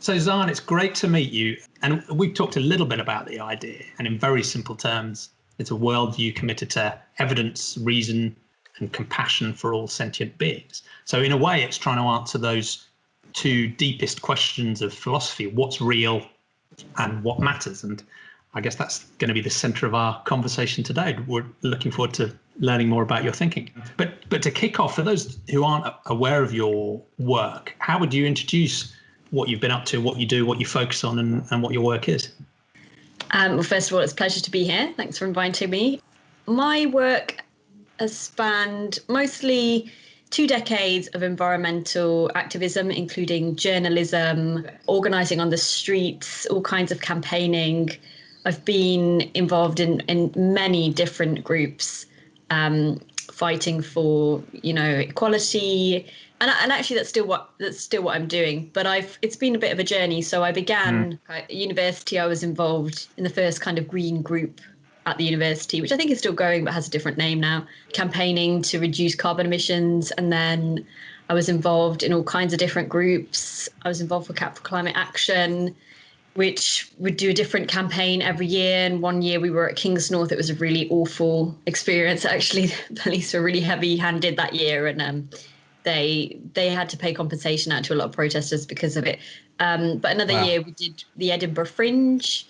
So Zan, it's great to meet you. And we've talked a little bit about the idea, and in very simple terms, it's a worldview committed to evidence, reason, and compassion for all sentient beings. So in a way, it's trying to answer those two deepest questions of philosophy: what's real and what matters. And I guess that's going to be the center of our conversation today. We're looking forward to learning more about your thinking. But to kick off, for those who aren't aware of your work, how would you introduce what you've been up to, what you do, what you focus on, and what your work is? Well, first of all, it's a pleasure to be here. Thanks for inviting me. My work has spanned mostly 2 decades of environmental activism, including journalism, organising on the streets, all kinds of campaigning. I've been involved in many different groups, fighting for, equality. And actually, that's still what I'm doing. But it's been a bit of a journey. So I began at university. I was involved in the first kind of green group at the university, which I think is still going, but has a different name now, campaigning to reduce carbon emissions. And then I was involved in all kinds of different groups. I was involved for Cap for Climate Action, which would do a different campaign every year. And one year we were at Kingsnorth. It was a really awful experience. Actually, the police were really heavy-handed that year, and they had to pay compensation out to a lot of protesters because of it. But another year we did the Edinburgh Fringe,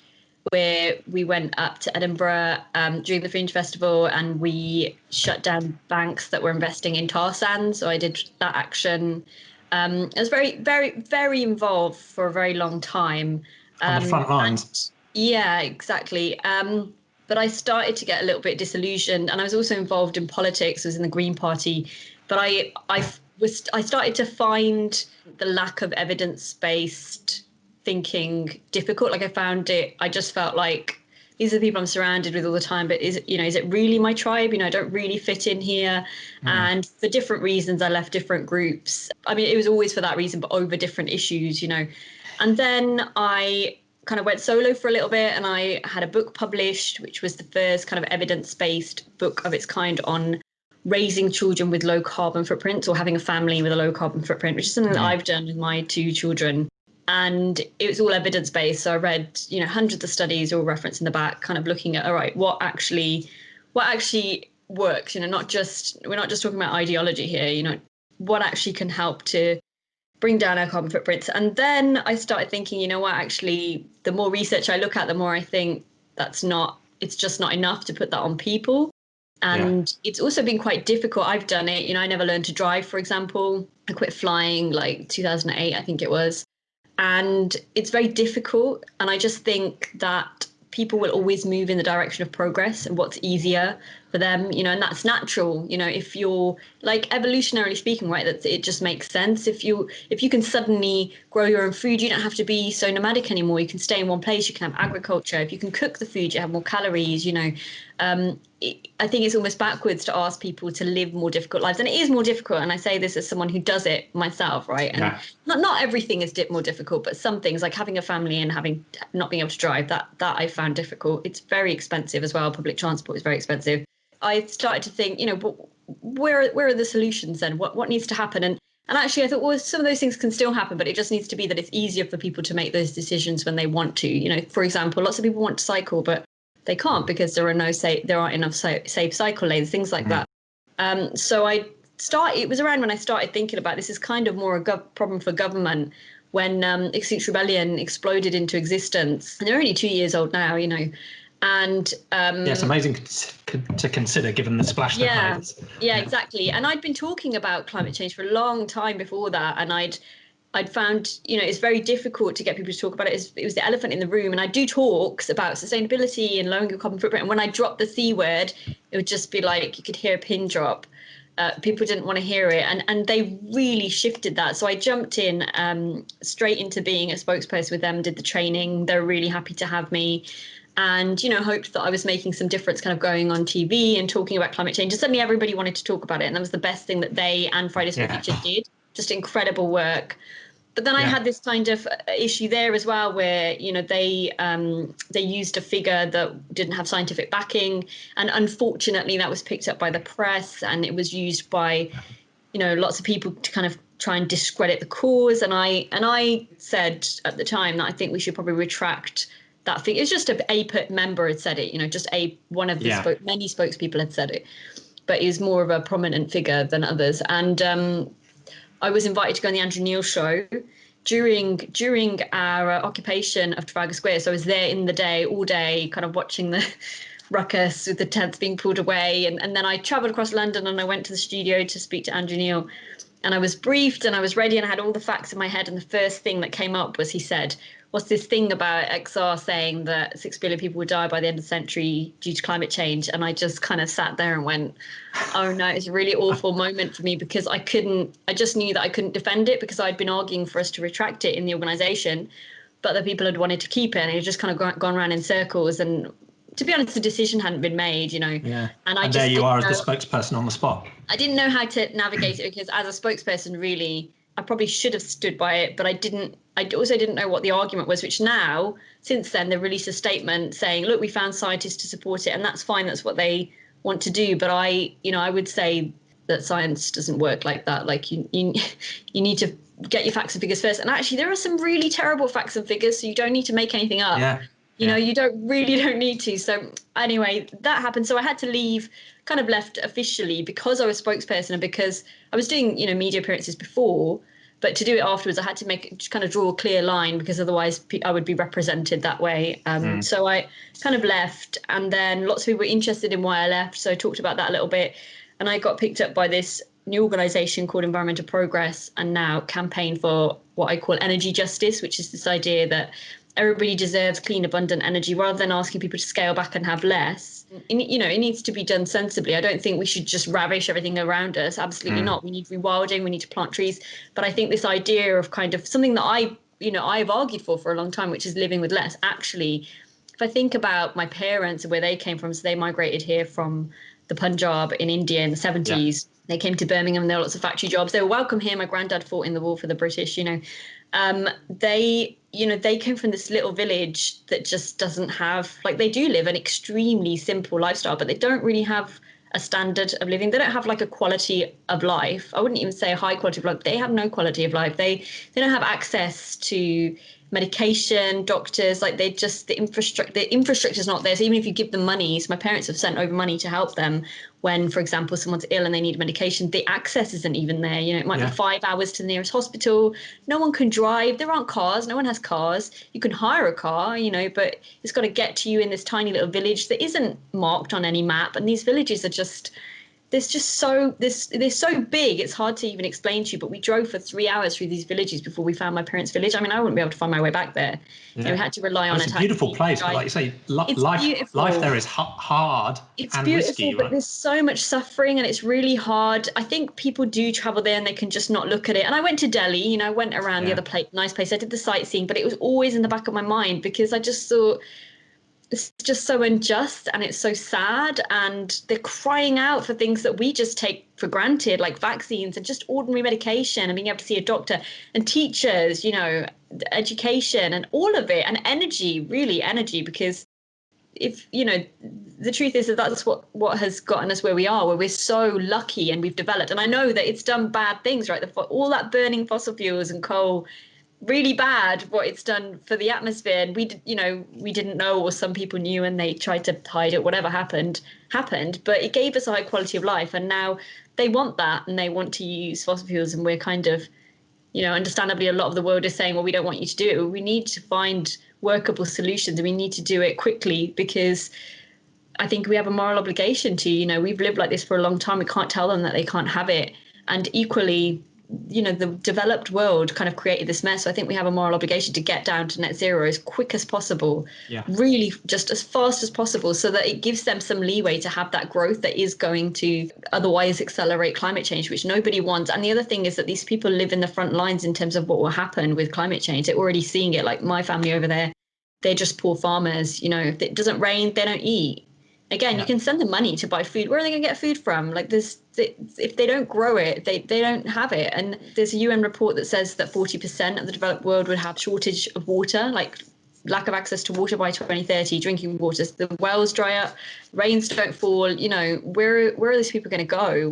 where we went up to Edinburgh during the Fringe Festival, and we shut down banks that were investing in tar sands. So I did that action. I was very, very, very involved for a very long time. On the front lines. Yeah, exactly. But I started to get a little bit disillusioned, and I was also involved in politics. I was in the Green Party, but I started to find the lack of evidence-based thinking difficult. I just felt like these are the people I'm surrounded with all the time, but is it really my tribe? I don't really fit in here. And for different reasons, I left different groups. I mean, it was always for that reason, but over different issues, And then I kind of went solo for a little bit, and I had a book published, which was the first kind of evidence-based book of its kind on raising children with low carbon footprints, or having a family with a low carbon footprint, which is something that I've done with my 2 children. And it was all evidence-based. So I read, hundreds of studies, all referenced in the back, kind of looking at, all right, what actually works, we're not just talking about ideology here, what actually can help to bring down our carbon footprints. And then I started thinking, actually, the more research I look at, the more I think it's just not enough to put that on people. And it's also been quite difficult. I've done it, I never learned to drive, for example. I quit flying like 2008, I think it was. And it's very difficult. And I just think that people will always move in the direction of progress and what's easier for them, and that's natural. If you're, like, evolutionarily speaking, right, that it just makes sense. If you can suddenly grow your own food, you don't have to be so nomadic anymore. You can stay in one place. You can have agriculture. If you can cook the food, you have more calories. I think it's almost backwards to ask people to live more difficult lives, and it is more difficult. And I say this as someone who does it myself, right? And not everything is more difficult, but some things, like having a family and not being able to drive, that I found difficult. It's very expensive as well. Public transport is very expensive. I started to think, where are the solutions then? What needs to happen? And actually, I thought, well, some of those things can still happen, but it just needs to be that it's easier for people to make those decisions when they want to. For example, lots of people want to cycle, but they can't because there aren't enough safe cycle lanes, things like that. So it was around when I started thinking about this is kind of more a problem for government, when Extinction Rebellion exploded into existence. And they're only 2 years old now, And it's amazing to consider, given the splash they've made. Yeah, exactly. And I'd been talking about climate change for a long time before that, and I'd found, it's very difficult to get people to talk about it. It was the elephant in the room. And I do talks about sustainability and lowering your carbon footprint. And when I dropped the C word, it would just be like you could hear a pin drop. People didn't want to hear it. And they really shifted that. So I jumped in straight into being a spokesperson with them, did the training. They're really happy to have me. And, hoped that I was making some difference, kind of going on TV and talking about climate change. And suddenly everybody wanted to talk about it. And that was the best thing that they and Fridays for Future did. Just incredible work. But then I had this kind of issue there as well, where, they used a figure that didn't have scientific backing. And unfortunately, that was picked up by the press, and it was used by, lots of people to kind of try and discredit the cause. And I said at the time that I think we should probably retract that figure. It's just a member had said it, just one of the many spokespeople had said it, but he's more of a prominent figure than others. And I was invited to go on the Andrew Neil show during our occupation of Trafalgar Square. So I was there in the day, all day, kind of watching the ruckus with the tents being pulled away. And then I travelled across London and I went to the studio to speak to Andrew Neil. And I was briefed and I was ready and I had all the facts in my head. And the first thing that came up was he said, what's this thing about XR saying that 6 billion people would die by the end of the century due to climate change? And I just kind of sat there and went, oh no, it's a really awful moment for me, because I just knew that I couldn't defend it, because I'd been arguing for us to retract it in the organisation, but the people had wanted to keep it, and it had just kind of gone around in circles. And to be honest, the decision hadn't been made, Yeah. And there you are as the spokesperson on the spot. I didn't know how to navigate it, because as a spokesperson, really, I probably should have stood by it, but I didn't. I also didn't know what the argument was, which now, since then, they've released a statement saying, look, we found scientists to support it, and that's fine. That's what they want to do. But I would say that science doesn't work like that. Like you need to get your facts and figures first. And actually, there are some really terrible facts and figures, so you don't need to make anything up. Yeah. You don't need to. So anyway, that happened. So I had to leave, kind of left officially, because I was spokesperson and because I was doing, media appearances before. But to do it afterwards, I had to kind of draw a clear line, because otherwise I would be represented that way. So I kind of left, and then lots of people were interested in why I left. So I talked about that a little bit. And I got picked up by this new organisation called Environmental Progress, and now campaign for what I call energy justice, which is this idea that everybody deserves clean, abundant energy, rather than asking people to scale back and have less. It needs to be done sensibly. I don't think we should just ravish everything around us. Absolutely not. We need rewilding. We need to plant trees. But I think this idea of kind of something that I've argued for a long time, which is living with less. Actually, if I think about my parents and where they came from, so they migrated here from the Punjab in India in the 70s. Yeah. They came to Birmingham, and there were lots of factory jobs. They were welcome here. My granddad fought in the war for the British, they came from this little village that just doesn't have, they do live an extremely simple lifestyle, but they don't really have a standard of living. They don't have a quality of life. I wouldn't even say a high quality of life. They have no quality of life. They don't have access to medication, doctors, the infrastructure is not there. So even if you give them money, so my parents have sent over money to help them when, for example, someone's ill and they need medication, the access isn't even there. It might be 5 hours to the nearest hospital. No one can drive. There aren't cars. No one has cars. You can hire a car, but it's got to get to you in this tiny little village that isn't marked on any map. And these villages are they're so big, it's hard to even explain to you. But we drove for 3 hours through these villages before we found my parents' village. I mean, I wouldn't be able to find my way back there. We had to rely on a beautiful place, but like you say, life there is hard. It's and beautiful, risky, but right? there's so much suffering, and it's really hard. I think people do travel there and they can just not look at it. And I went to Delhi, I went around the other nice place. I did the sightseeing, but it was always in the back of my mind, because I just thought, it's just so unjust, and it's so sad, and they're crying out for things that we just take for granted, like vaccines and just ordinary medication and being able to see a doctor, and teachers, education and all of it, and energy, because if, the truth is that that's what has gotten us where we are, where we're so lucky and we've developed. And I know that it's done bad things, right? All that burning fossil fuels and coal, really bad what it's done for the atmosphere. And we didn't know, or some people knew and they tried to hide it. Whatever happened, but it gave us a high quality of life. And now they want that, and they want to use fossil fuels. And we're kind of, understandably, a lot of the world is saying, well, we don't want you to do it. We need to find workable solutions, and we need to do it quickly, because I think we have a moral obligation to, we've lived like this for a long time. We can't tell them that they can't have it. And equally, the developed world kind of created this mess. So I think we have a moral obligation to get down to net zero as quick as possible, really just as fast as possible, so that it gives them some leeway to have that growth that is going to otherwise accelerate climate change, which nobody wants. And the other thing is that these people live in the front lines in terms of what will happen with climate change. They're already seeing it. Like my family over there, they're just poor farmers. If it doesn't rain, they don't eat. Again, you can send them money to buy food. Where are they going to get food from? If they don't grow it, they don't have it. And there's a UN report that says that 40% of the developed world would have shortage of water, lack of access to water by 2030, drinking water. The wells dry up, rains don't fall. Where are these people going to go?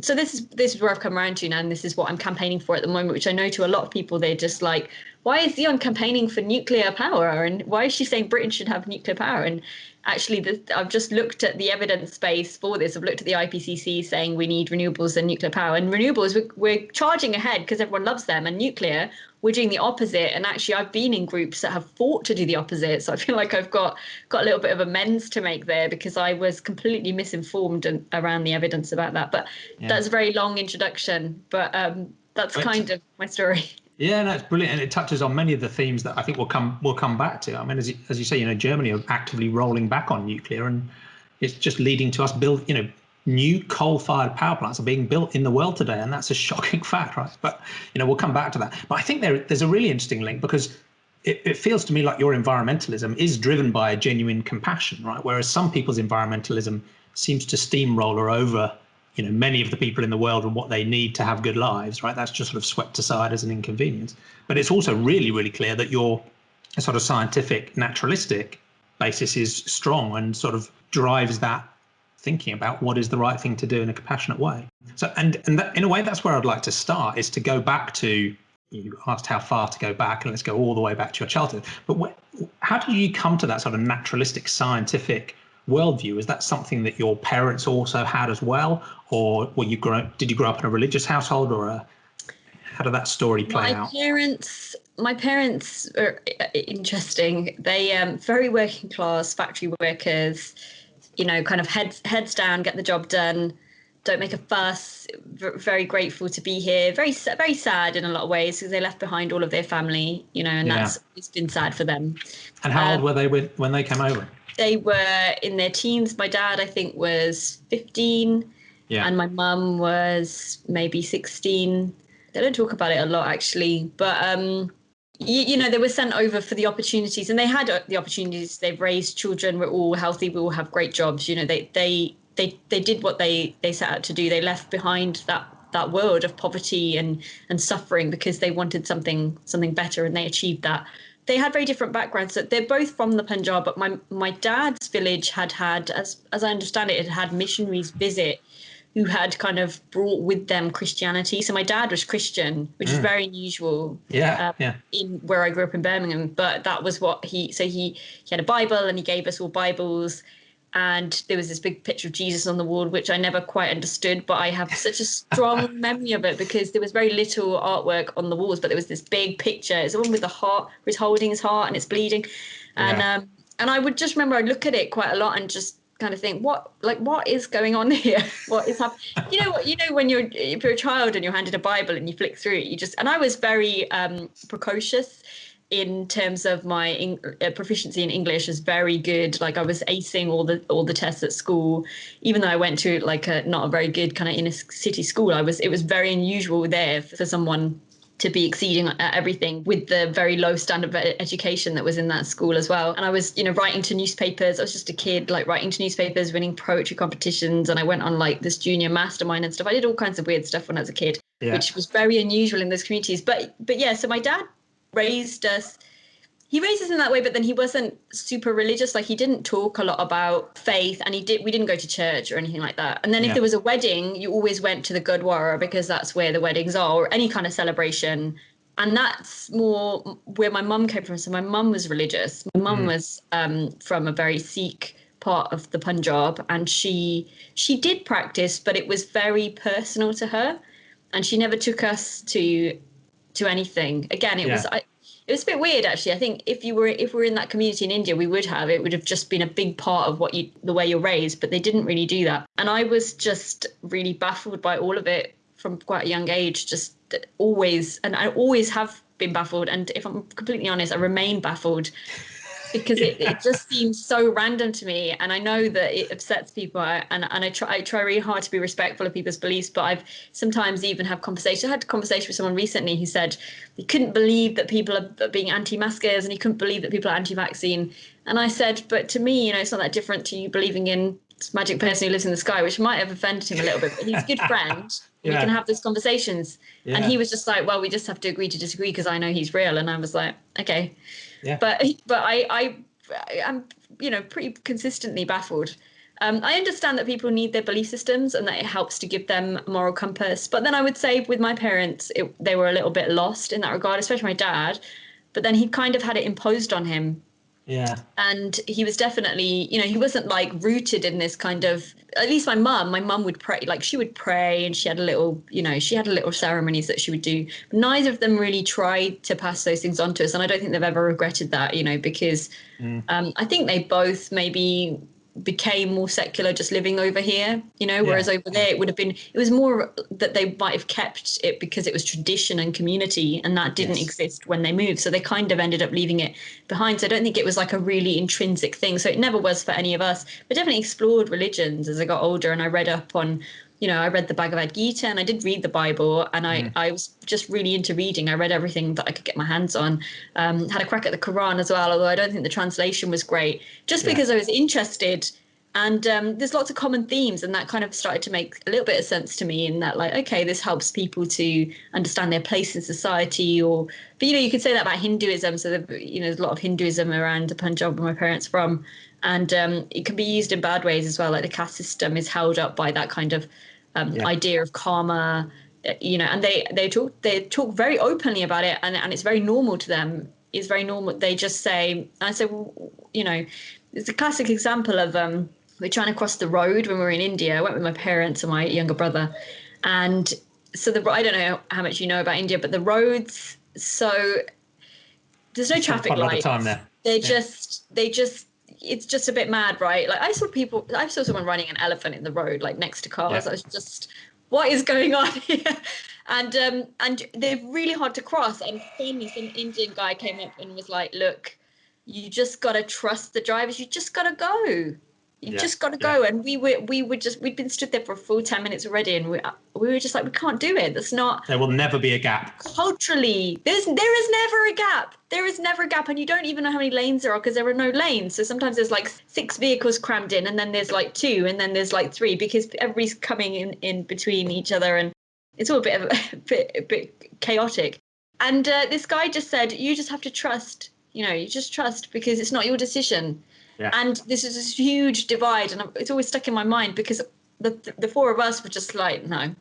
So this is where I've come around to now, and this is what I'm campaigning for at the moment, which I know to a lot of people, they're just like, why is Dion campaigning for nuclear power? And why is she saying Britain should have nuclear power? And actually, I've just looked at the evidence base for this. I've looked at the IPCC saying we need renewables and nuclear power. And renewables, we're charging ahead because everyone loves them. And nuclear, we're doing the opposite. And actually, I've been in groups that have fought to do the opposite. So I feel like I've got a little bit of amends to make there, because I was completely misinformed around the evidence about that. But that's a very long introduction. But that's kind of my story. Yeah, no, it's brilliant, and it touches on many of the themes that I think we'll come back to. I mean, as you say, Germany are actively rolling back on nuclear, and it's just leading to us build, new coal-fired power plants are being built in the world today, and that's a shocking fact, right? But we'll come back to that. But I think there's a really interesting link, because it feels to me like your environmentalism is driven by a genuine compassion, right? Whereas some people's environmentalism seems to steamroller over many of the people in the world and what they need to have good lives, right? That's just sort of swept aside as an inconvenience. But it's also really, really clear that your sort of scientific, naturalistic basis is strong and sort of drives that thinking about what is the right thing to do in a compassionate way. So, and that, in a way, that's where I'd like to start, is to go back to, you asked how far to go back, and let's go all the way back to your childhood. But how did you come to that sort of naturalistic, scientific worldview? Is that something that your parents also had as well, or did you grow up in a religious household, or how did that story play out? My parents are interesting. They very working class, factory workers, kind of heads down, get the job done, don't make a fuss. Very grateful to be here. Very very sad in a lot of ways, because they left behind all of their family, and it's been sad for them. And how old were they when they came over? They were in their teens. My dad, I think, was 15, and my mum was maybe 16. They don't talk about it a lot, actually, but they were sent over for the opportunities, and they had the opportunities. They've raised children. We're all healthy. We all have great jobs. They did what they set out to do. They left behind that world of poverty and suffering because they wanted something better, and they achieved that. They had very different backgrounds. So they're both from the Punjab, but my dad's village had, as I understand it, had missionaries visit who had kind of brought with them Christianity. So my dad was Christian, which is very unusual in where I grew up in Birmingham. But that was what he had a Bible, and he gave us all Bibles. And there was this big picture of Jesus on the wall, which I never quite understood, but I have such a strong memory of it, because there was very little artwork on the walls, but there was this big picture. It's the one with the heart, where he's holding his heart and it's bleeding. And I would just remember I'd look at it quite a lot and just kind of think, what is going on here? What is happening? When if you're a child and you're handed a Bible and you flick through it, and I was very precocious in terms of my proficiency in English. Is very good. Like, I was acing all the tests at school, even though I went to not a very good kind of inner city school. It was very unusual there for someone to be exceeding at everything, with the very low standard of education that was in that school as well. And I was, writing to newspapers. I was just a kid, writing to newspapers, winning poetry competitions. And I went on this junior mastermind and stuff. I did all kinds of weird stuff when I was a kid, which was very unusual in those communities. But yeah, so my dad raised us. He raised us in that way, but then he wasn't super religious. He didn't talk a lot about faith, and we didn't go to church or anything like that. And then if there was a wedding, you always went to the Gurdwara, because that's where the weddings are, or any kind of celebration. And that's more where my mum came from. So my mum was religious. My mum was from a very Sikh part of the Punjab, and she did practice, but it was very personal to her, and she never took us to anything. Again, it was a bit weird, actually. I think if we were in that community in India, it would have just been a big part of the way you're raised, but they didn't really do that. And I was just really baffled by all of it from quite a young age, just always, and I always have been baffled. And if I'm completely honest, I remain baffled, because it just seems so random to me. And I know that it upsets people, and I try really hard to be respectful of people's beliefs, but I've sometimes even have conversations. I had a conversation with someone recently who said he couldn't believe that people are being anti-maskers, and he couldn't believe that people are anti-vaccine. And I said, but to me, it's not that different to you believing in this magic person who lives in the sky, which might have offended him a little bit, but he's a good friend. We can have those conversations. And he was just like, well, we just have to agree to disagree, because I know he's real. And I was like, okay. Yeah. But I'm pretty consistently baffled. I understand that people need their belief systems and that it helps to give them a moral compass. But then I would say with my parents, they were a little bit lost in that regard, especially my dad. But then he kind of had it imposed on him. Yeah. And he was definitely, he wasn't like rooted in this kind of, at least my mum would pray, like she would pray and she had a little, she had a little ceremonies that she would do. But neither of them really tried to pass those things on to us. And I don't think they've ever regretted that, because I think they both maybe became more secular just living over here, whereas over there it was more that they might have kept it because it was tradition and community, and that didn't exist when they moved, so they kind of ended up leaving it behind. So I don't think it was like a really intrinsic thing, so it never was for any of us. But definitely explored religions as I got older, and I read up on, I read the Bhagavad Gita, and I did read the Bible, and I was just really into reading. I read everything that I could get my hands on. Had a crack at the Quran as well, although I don't think the translation was great, just because I was interested. And there's lots of common themes, and that kind of started to make a little bit of sense to me, in that, like, okay, this helps people to understand their place in society. But you could say that about Hinduism. So there's a lot of Hinduism around the Punjab where my parents are from, and it can be used in bad ways as well. Like the caste system is held up by that kind of idea of karma, and they talk very openly about it, and it's very normal to them. It's very normal. They just say, and I say, well, it's a classic example of we're trying to cross the road when we were in India. I went with my parents and my younger brother, and so I don't know how much you know about India, but the roads, so there's no traffic lights. They just it's just a bit mad, right? Like I saw someone running an elephant in the road, like next to cars. I was just, what is going on here? And they're really hard to cross. And finally, some Indian guy came up and was like, "Look, you just gotta trust the drivers. You just gotta go. You just gotta go." And we'd been stood there for a full 10 minutes already, and we were just like, we can't do it. That's not. There will never be a gap. Culturally, there is never a gap. There is never a gap, and you don't even know how many lanes there are because there are no lanes. So sometimes there's like 6 vehicles crammed in, and then there's like 2, and then there's like 3 because everybody's coming in between each other, and it's all a bit chaotic. And this guy just said, "You just have to trust. You just trust because it's not your decision." Yeah. And this is this huge divide, and it's always stuck in my mind because the 4 of us were just like, "No,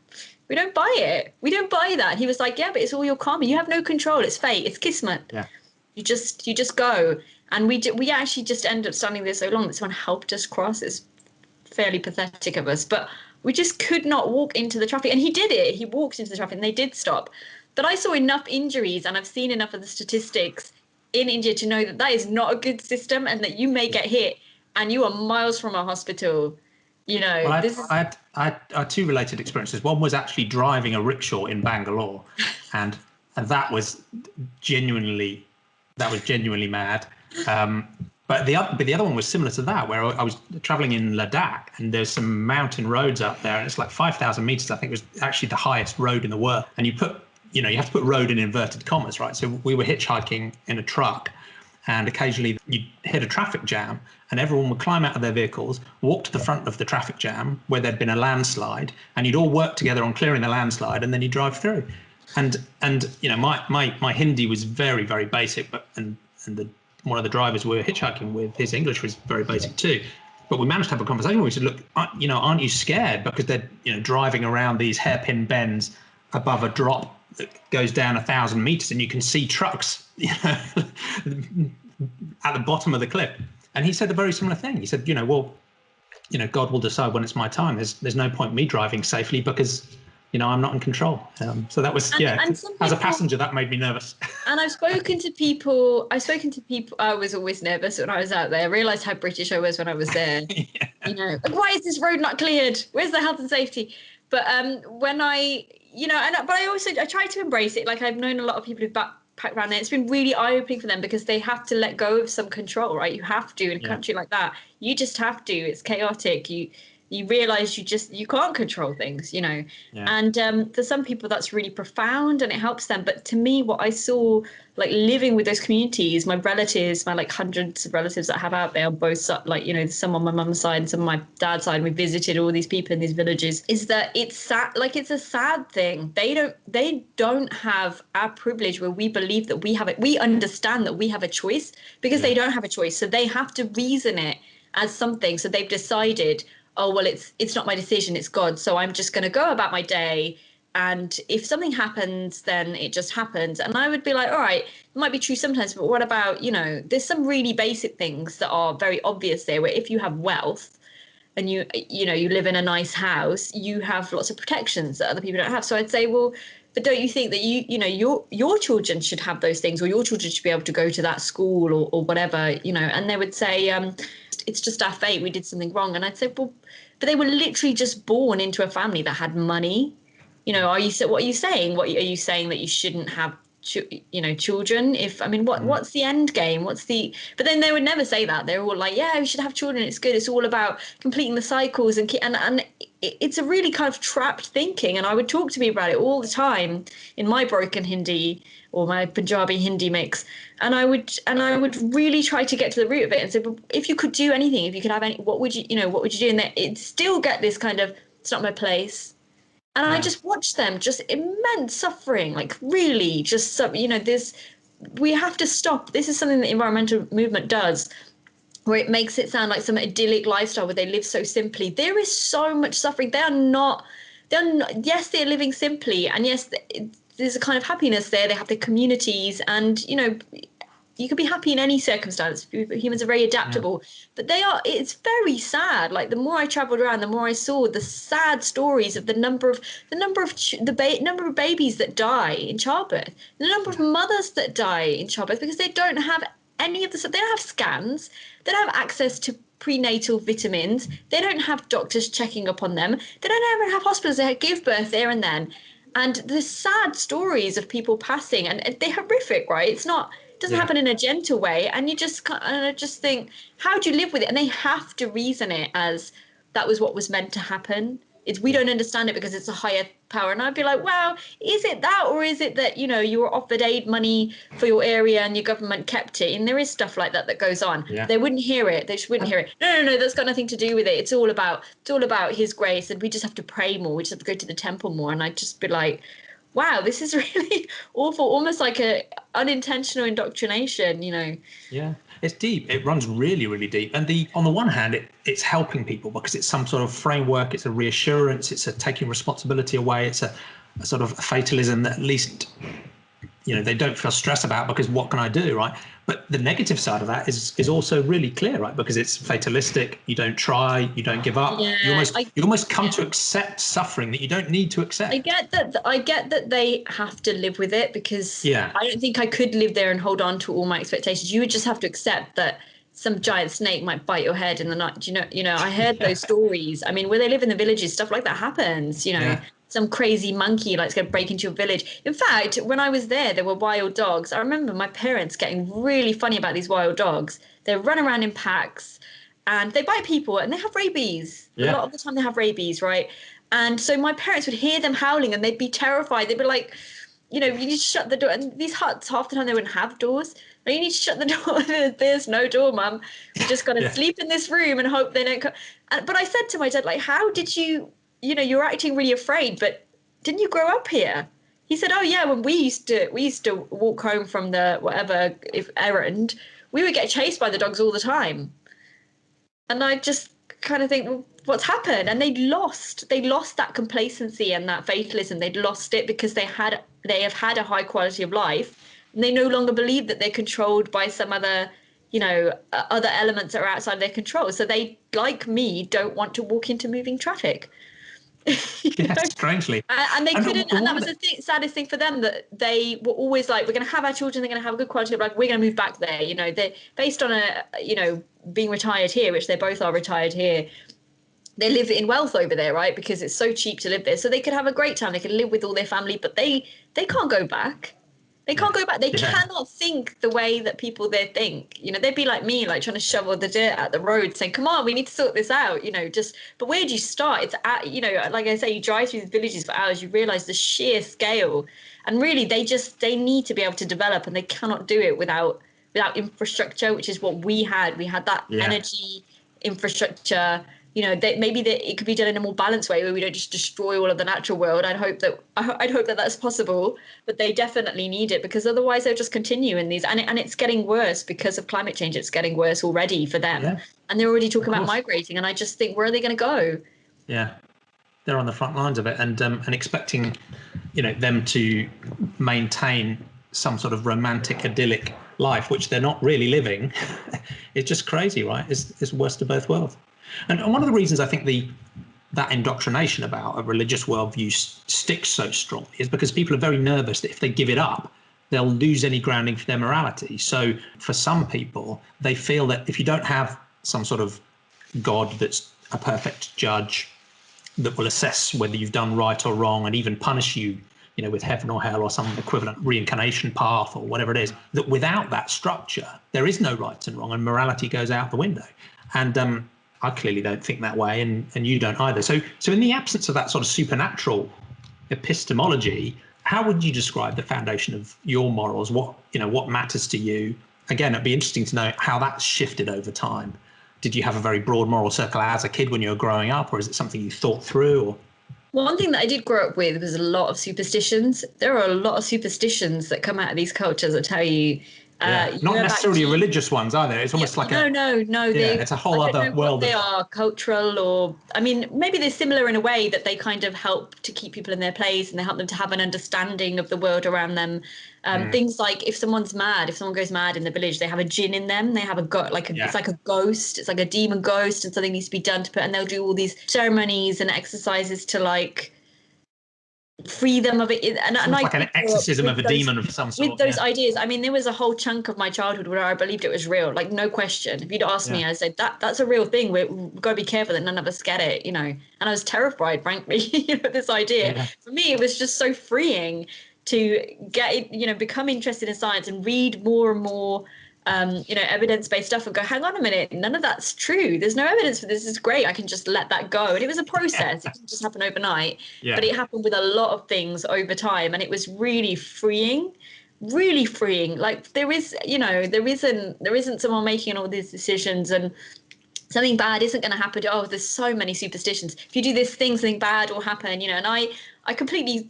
we don't buy it. We don't buy that." He was like, "Yeah, but it's all your karma. You have no control. It's fate. It's kismet. Yeah. You just go." And we actually just ended up standing there so long that someone helped us cross. It's fairly pathetic of us, but we just could not walk into the traffic. And he did it. He walked into the traffic, and they did stop. But I saw enough injuries, and I've seen enough of the statistics in India to know that is not a good system, and that you may get hit and you are miles from a hospital. Well, I had 2 related experiences. One was actually driving a rickshaw in Bangalore, and that was genuinely mad. But the other one was similar to that, where I was traveling in Ladakh, and there's some mountain roads up there, and it's like 5,000 meters. I think it was actually the highest road in the world. And you have to put road in inverted commas, right? So we were hitchhiking in a truck, and occasionally you'd hit a traffic jam, and everyone would climb out of their vehicles, walk to the front of the traffic jam where there'd been a landslide, and you'd all work together on clearing the landslide, and then you drive through. And my Hindi was very, very basic, but one of the drivers we were hitchhiking with, his English was very basic too. But we managed to have a conversation where we said, "Look, aren't you scared? Because they're driving around these hairpin bends above a drop that goes down 1,000 meters, and you can see trucks, at the bottom of the cliff." And he said a very similar thing. He said, God will decide when it's my time. There's no point me driving safely because, I'm not in control. So that was, as a passenger, that made me nervous. And I've spoken to people. I was always nervous when I was out there. I realized how British I was when I was there. Like, why is this road not cleared? Where's the health and safety? But when I try to embrace it. Like, I've known a lot of people who've backpacked around there. It's been really eye-opening for them because they have to let go of some control, right? You have to in a country like that. You just have to. It's chaotic. You realize you can't control things, and for some people that's really profound and it helps them. But to me, what I saw, like living with those communities, my relatives, my like hundreds of relatives that I have out there on both sides, like, some on my mum's side and some on my dad's side, and we visited all these people in these villages, is that it's sad. Like, it's a sad thing. They don't have our privilege where we believe that we have it. We understand that we have a choice because they don't have a choice. So they have to reason it as something. So they've decided, oh, well, it's not my decision, it's God. So I'm just going to go about my day. And if something happens, then it just happens. And I would be like, all right, it might be true sometimes, but what about, there's some really basic things that are very obvious there, where if you have wealth and you live in a nice house, you have lots of protections that other people don't have. So I'd say, well, but don't you think that your children should have those things, or your children should be able to go to that school or whatever, and they would say, it's just our fate, we did something wrong. And I'd say, well, but they were literally just born into a family that had money. What are you saying? What are you saying, that you shouldn't have children? What's the end game? But then they would never say that. They're all like, yeah, we should have children, it's good, it's all about completing the cycles, and it's a really kind of trapped thinking. And I would talk to people about it all the time in my broken Hindi or my Punjabi Hindi mix, and I would really try to get to the root of it and say, but if you could do anything, if you could have any, what would you do? And it still get this kind of, it's not my place. And I just watch them, just immense suffering, like really just, we have to stop. This is something the environmental movement does, where it makes it sound like some idyllic lifestyle where they live so simply. There is so much suffering. Yes, they're living simply. And yes, there's a kind of happiness there. They have their communities, and, you can be happy in any circumstance. Humans are very adaptable, but it's very sad. Like, the more I traveled around, the more I saw the sad stories of the number of babies that die in childbirth, the number of mothers that die in childbirth because they don't have any of the, they don't have scans, they don't have access to prenatal vitamins, they don't have doctors checking up on them, they don't ever have hospitals that give birth there and then. And the sad stories of people passing, and they're horrific, right? It doesn't happen in a gentle way, and I just think, how do you live with it? And they have to reason it as that was what was meant to happen. We don't understand it because it's a higher power. And I'd be like, wow, is it that, or is it that you were offered aid money for your area and your government kept it? And there is stuff like that goes on. They wouldn't hear it. They just wouldn't hear it. No, that's got nothing to do with it. It's all about His grace, and we just have to pray more. We just have to go to the temple more. And I'd just be like, wow, this is really awful, almost like a unintentional indoctrination, Yeah, it's deep. It runs really, really deep. And on the one hand, it's helping people because it's some sort of framework, it's a reassurance, it's a taking responsibility away, it's a sort of fatalism that at least, they don't feel stressed about, because what can I do, right? But the negative side of that is also really clear, right? Because it's fatalistic. You don't try, you don't give up. Yeah, you almost come to accept suffering that you don't need to accept. I get that they have to live with it, because I don't think I could live there and hold on to all my expectations. You would just have to accept that some giant snake might bite your head in the night. I heard those stories. I mean, where they live in the villages, stuff like that happens, Some crazy monkey likes to break into your village. In fact, when I was there were wild dogs. I remember my parents getting really funny about these wild dogs. They run around in packs and they bite people and they have rabies. A lot of the time they have rabies, right? And so my parents would hear them howling and they'd be terrified. They'd be like, you need to shut the door. And these huts, half the time they wouldn't have doors. You need to shut the door. There's no door, Mum. We just got to sleep in this room and hope they don't come. But I said to my dad, like, how did you... you're acting really afraid, but didn't you grow up here? He said, oh yeah, when we used to walk home from the whatever errand, we would get chased by the dogs all the time. And I just kind of think, well, what's happened? And they lost that complacency and that fatalism. They'd lost it because they have had a high quality of life, and they no longer believe that they're controlled by some other other elements that are outside their control. So they, like me, don't want to walk into moving traffic. Strangely. And they couldn't, and that was the saddest thing for them, that they were always like, we're going to have our children, they're going to have a good quality of life, we're going to move back there. They're based on being retired here, which they both are retired here. They live in wealth over there, right? Because it's so cheap to live there. So they could have a great time. They could live with all their family, but they can't go back. They can't go back. They cannot think the way that people there think. They'd be like me, like trying to shovel the dirt out the road, saying, come on, we need to sort this out, but where do you start? It's like I say, you drive through the villages for hours, you realize the sheer scale. And really, they need to be able to develop, and they cannot do it without infrastructure, which is what we had. We had that energy infrastructure, maybe that it could be done in a more balanced way where we don't just destroy all of the natural world. I'd hope that that's possible, but they definitely need it, because otherwise they'll just continue in these, and it's getting worse because of climate change. It's getting worse already for them, and they're already talking about migrating. And I just think, where are they going to go? Yeah, they're on the front lines of it, and expecting, them to maintain some sort of romantic, idyllic life, which they're not really living. It's just crazy, right? It's worst of both worlds. And one of the reasons I think that indoctrination about a religious worldview sticks so strongly is because people are very nervous that if they give it up, they'll lose any grounding for their morality. So for some people, they feel that if you don't have some sort of God that's a perfect judge that will assess whether you've done right or wrong and even punish you, with heaven or hell or some equivalent reincarnation path or whatever it is, that without that structure, there is no right and wrong, and morality goes out the window. And I clearly don't think that way, and you don't either. So in the absence of that sort of supernatural epistemology, how would you describe the foundation of your morals? What matters to you? Again, it'd be interesting to know how that's shifted over time. Did you have a very broad moral circle as a kid when you were growing up, or is it something you thought through? Or one thing that I did grow up with was a lot of superstitions. There are a lot of superstitions that come out of these cultures, I tell you. Not necessarily religious ones either. It's almost like no. It's a whole other world. They are cultural, or maybe they're similar in a way that they kind of help to keep people in their place, and they help them to have an understanding of the world around them. Things like if someone goes mad in the village, they have a djinn in them. They have it's like a ghost. It's like a demon ghost, and something needs to be done and they'll do all these ceremonies and exercises to free them of it, and like an exorcism of a demon of some sort. With those ideas, there was a whole chunk of my childhood where I believed it was real, no question. If you'd asked me, I'd say that's a real thing. We've got to be careful that none of us get it, And I was terrified, frankly, this idea. Yeah. For me, it was just so freeing to get, become interested in science and read more and more. Evidence-based stuff and go, hang on a minute, none of that's true. There's no evidence for this. It's great. I can just let that go. And it was a process. It didn't just happen overnight, but it happened with a lot of things over time. And it was really freeing. Like there isn't someone making all these decisions and something bad isn't going to happen. Oh, there's so many superstitions. If you do this thing, something bad will happen, and I completely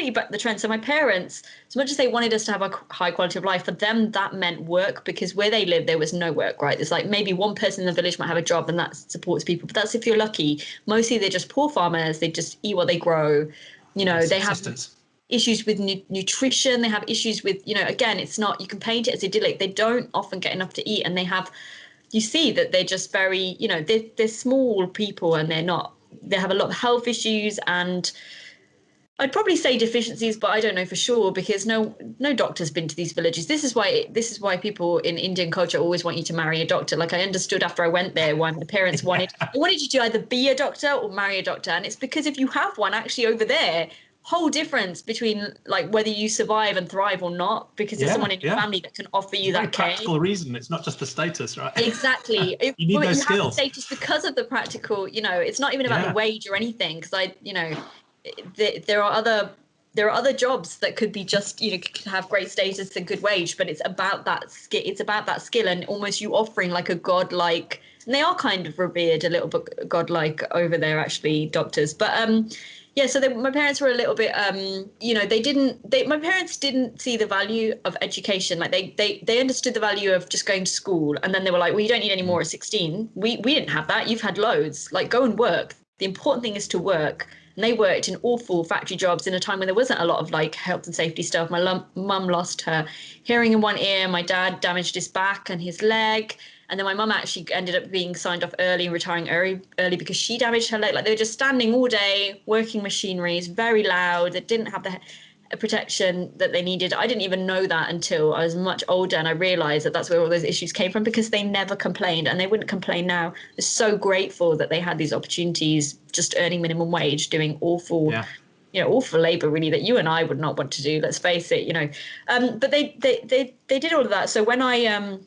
backed the trend. So my parents, as much as they wanted us to have a high quality of life, for them that meant work, because where they lived there was no work, right? There's maybe one person in the village might have a job and that supports people, but that's if you're lucky. Mostly they're just poor farmers. They just eat what they grow. They have issues with nutrition. They have issues with, again, it's not, you can paint it as idyllic. They don't often get enough to eat, and you see that they're just very, they're small people, and they have a lot of health issues, and I'd probably say deficiencies, but I don't know for sure, because no doctor's been to these villages. This is why people in Indian culture always want you to marry a doctor. I understood after I went there why my parents wanted you to either be a doctor or marry a doctor. And it's because if you have one actually over there, whole difference between whether you survive and thrive or not, because there's someone in your family that can offer you that care. Practical reason. It's not just the status, right? Exactly. You need those skills. Have the status because of the practical. It's not even about the wage or anything, because there are other jobs that could be just could have great status and good wage, but it's about that skill. It's about that skill, and almost you offering a godlike. And they are kind of revered a little bit godlike over there, actually, doctors, but so my parents were a little bit, my parents didn't see the value of education. They understood the value of just going to school. And then they were like, well, you don't need any more at 16. We didn't have that. You've had loads. Go and work. The important thing is to work. And they worked in awful factory jobs in a time when there wasn't a lot of health and safety stuff. My mum lost her hearing in one ear. My dad damaged his back and his leg. And then my mum actually ended up being signed off early and retiring early because she damaged her leg. They were just standing all day, working machineries, very loud. They didn't have the protection that they needed. I didn't even know that until I was much older, and I realized that that's where all those issues came from, because they never complained, and they wouldn't complain now. They're so grateful that they had these opportunities, just earning minimum wage, doing awful labor, really, that you and I would not want to do, let's face it, but they did all of that. So when I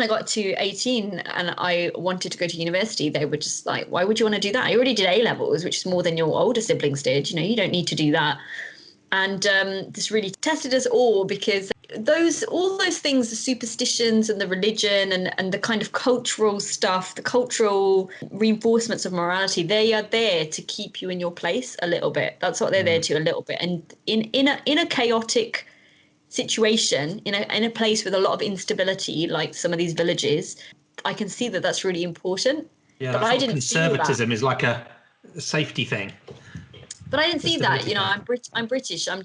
got to 18 and I wanted to go to university, they were just like, why would you want to do that? I already did A-levels, which is more than your older siblings did. You don't need to do that. And this really tested us all, because all those things, the superstitions and the religion and the kind of cultural stuff, the cultural reinforcements of morality, they are there to keep you in your place a little bit. That's what they're there to, a little bit. And in a chaotic situation, in a place with a lot of instability, like some of these villages, I can see that that's really important. Yeah, but I didn't conservatism is like a safety thing. But I didn't see that, I'm British. I'm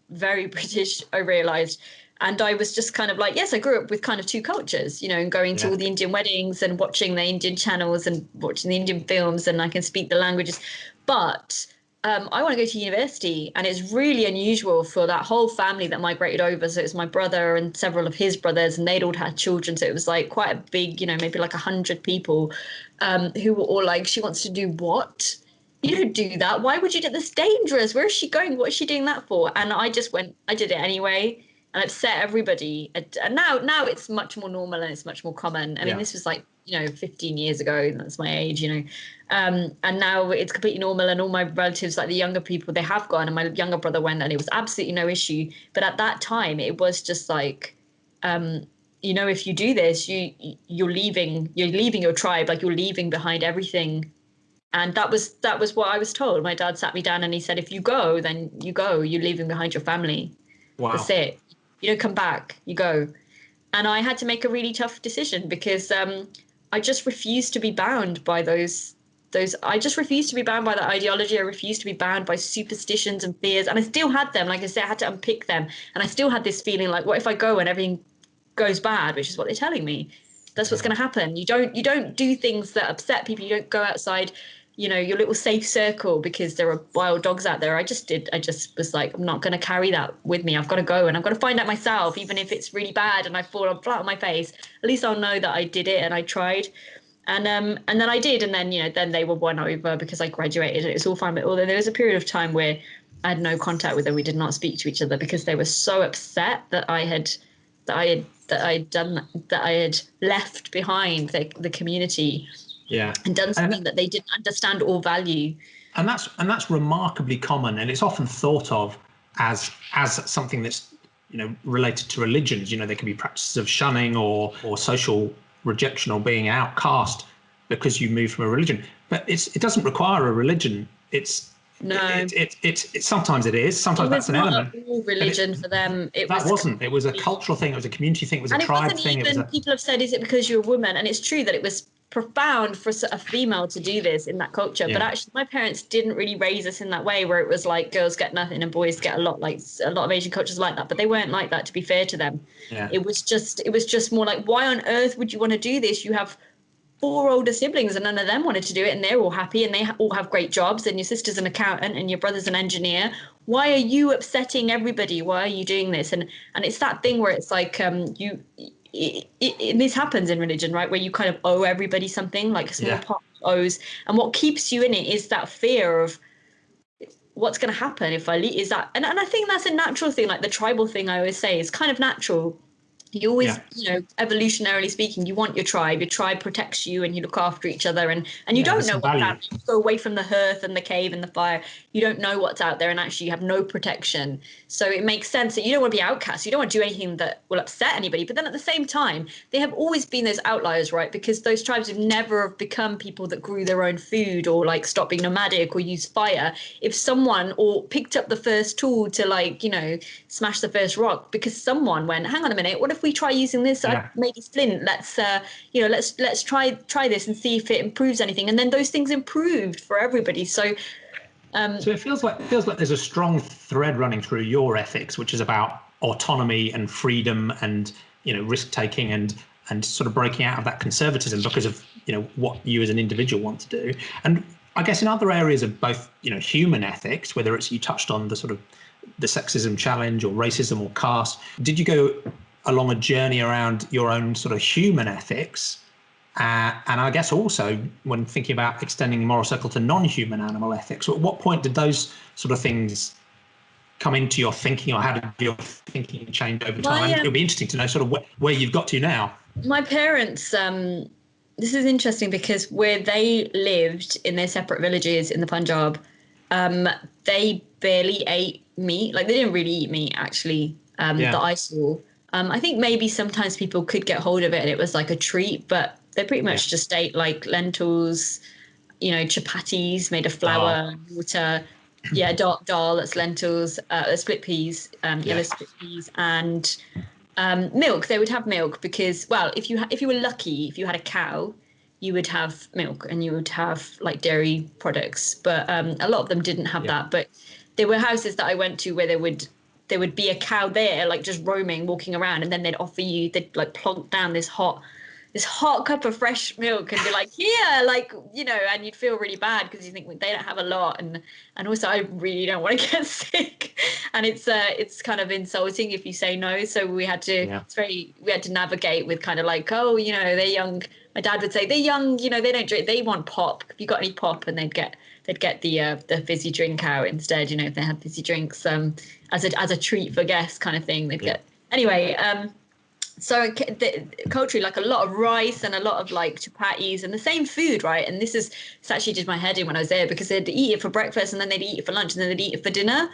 very British, I realised. And I was just kind of like, yes, I grew up with kind of two cultures, and going to all the Indian weddings and watching the Indian channels and watching the Indian films, and I can speak the languages. But I want to go to university, and it's really unusual for that whole family that migrated over. So it's my brother and several of his brothers, and they'd all had children. So it was like quite a big, maybe like 100 people who were all like, she wants to do what? You don't do that. Why would you do this? Dangerous. Where is she going? What is she doing that for? And I just went, I did it anyway, and upset everybody. And now it's much more normal and it's much more common. I mean, this was like, 15 years ago. That's my age, and now it's completely normal. And all my relatives, like the younger people, they have gone, and my younger brother went, and it was absolutely no issue. But at that time, it was just like, if you do this, you're leaving your tribe, like you're leaving behind everything. And that was what I was told. My dad sat me down and he said, if you go, then you go. You're leaving behind your family. Wow. That's it. You don't come back. You go. And I had to make a really tough decision because I just refused to be bound by those. I just refused to be bound by that ideology. I refused to be bound by superstitions and fears. And I still had them. Like I said, I had to unpick them. And I still had this feeling like, what if I go and everything goes bad, which is what they're telling me. That's what's going to happen. You don't do things that upset people. You don't go outside your little safe circle because there are wild dogs out there. I just was like, I'm not going to carry that with me. I've got to go and I've got to find out myself, even if it's really bad and I fall flat on my face. At least I'll know that I did it and I tried. And then I did. And then, then they were won over because I graduated and it was all fine. But although there was a period of time where I had no contact with them, we did not speak to each other because they were so upset that I had left behind the community. Yeah, and done something that they didn't understand or value. And that's remarkably common, and it's often thought of as something that's related to religions. There can be practices of shunning or social rejection or being outcast because you move from a religion. But it doesn't require a religion. It's sometimes it is. Sometimes that's an element. It was not a religion for them. It was a cultural thing. It was a community thing. It was a tribe thing. People have said, is it because you're a woman? And it's true that it was profound for a female to do this in that culture. But actually my parents didn't really raise us in that way where it was like girls get nothing and boys get a lot, like a lot of Asian cultures like that. But they weren't like that, to be fair to them. It was just more like, why on earth would you want to do this? You have 4 older siblings and none of them wanted to do it, and they're all happy and they all have great jobs, and your sister's an accountant and your brother's an engineer. Why are you upsetting everybody? Why are you doing this? And it's that thing where it's like this happens in religion, right, where you kind of owe everybody something, like a small part owes, and what keeps you in it is that fear of what's going to happen if I leave. Is that, and I think that's a natural thing, like the tribal thing I always say is kind of natural. You always, evolutionarily speaking, you want your tribe. Your tribe protects you and you look after each other. And you don't know what's out there. You go away from the hearth and the cave and the fire. You don't know what's out there, and actually you have no protection. So it makes sense that you don't want to be outcast. You don't want to do anything that will upset anybody. But then at the same time, they have always been those outliers, right? Because those tribes have never become people that grew their own food or like stopped being nomadic or used fire. If someone or picked up the first tool to smash the first rock because someone went, hang on a minute, what if we try using this? I made a splint. Let's try this and see if it improves anything. And then those things improved for everybody. So it feels like there's a strong thread running through your ethics, which is about autonomy and freedom and risk taking and sort of breaking out of that conservatism because of what you as an individual want to do. And I guess in other areas of both human ethics, whether it's, you touched on the sort of the sexism challenge or racism or caste, did you go along a journey around your own sort of human ethics? And I guess also when thinking about extending the moral circle to non-human animal ethics, at what point did those sort of things come into your thinking, or how did your thinking change over time? It'll be interesting to know sort of where you've got to now. My parents, this is interesting because where they lived in their separate villages in the Punjab, they barely ate meat. Like they didn't really eat meat actually. that I saw. I think maybe sometimes people could get hold of it and it was like a treat, but they pretty much just ate like lentils, chapatis made of flour, water. Yeah, dal, that's lentils, split peas, yellow split peas, and milk. They would have milk because, well, if you were lucky, if you had a cow, you would have milk and you would have like dairy products. But a lot of them didn't have that. But there were houses that I went to where there would be a cow there, like just roaming, walking around, and then they'd like plonk down this hot cup of fresh milk and be like, here, like, and you'd feel really bad because you think they don't have a lot. And also I really don't want to get sick. And it's kind of insulting if you say no. So we had to, we had to navigate with kind of like, oh, they're young. My dad would say, they're young, they don't drink, they want pop. Have you got any pop? And they'd get the fizzy drink out instead, if they had fizzy drinks, as a treat for guests kind of thing. They'd get, anyway, so culturally, like a lot of rice and a lot of like chapatis and the same food, right? And this actually did my head in when I was there because they'd eat it for breakfast and then they'd eat it for lunch and then they'd eat it for dinner.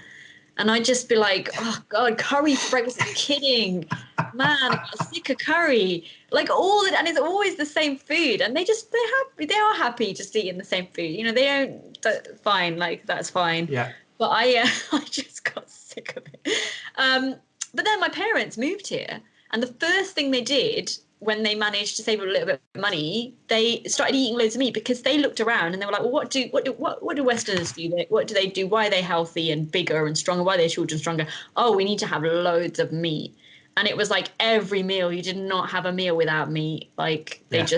And I'd just be like, oh God, curry for breakfast. Are you kidding? Man, I got sick of curry. Like and it's always the same food. And they're happy. They are happy just eating the same food. They don't, fine, like that's fine. Yeah. But I just got sick of it. But then my parents moved here. And the first thing they did when they managed to save a little bit of money, they started eating loads of meat because they looked around and they were like, well, what do Westerners do? What do they do? Why are they healthy and bigger and stronger? Why are their children stronger? Oh, we need to have loads of meat. And it was like every meal, you did not have a meal without meat. Like they it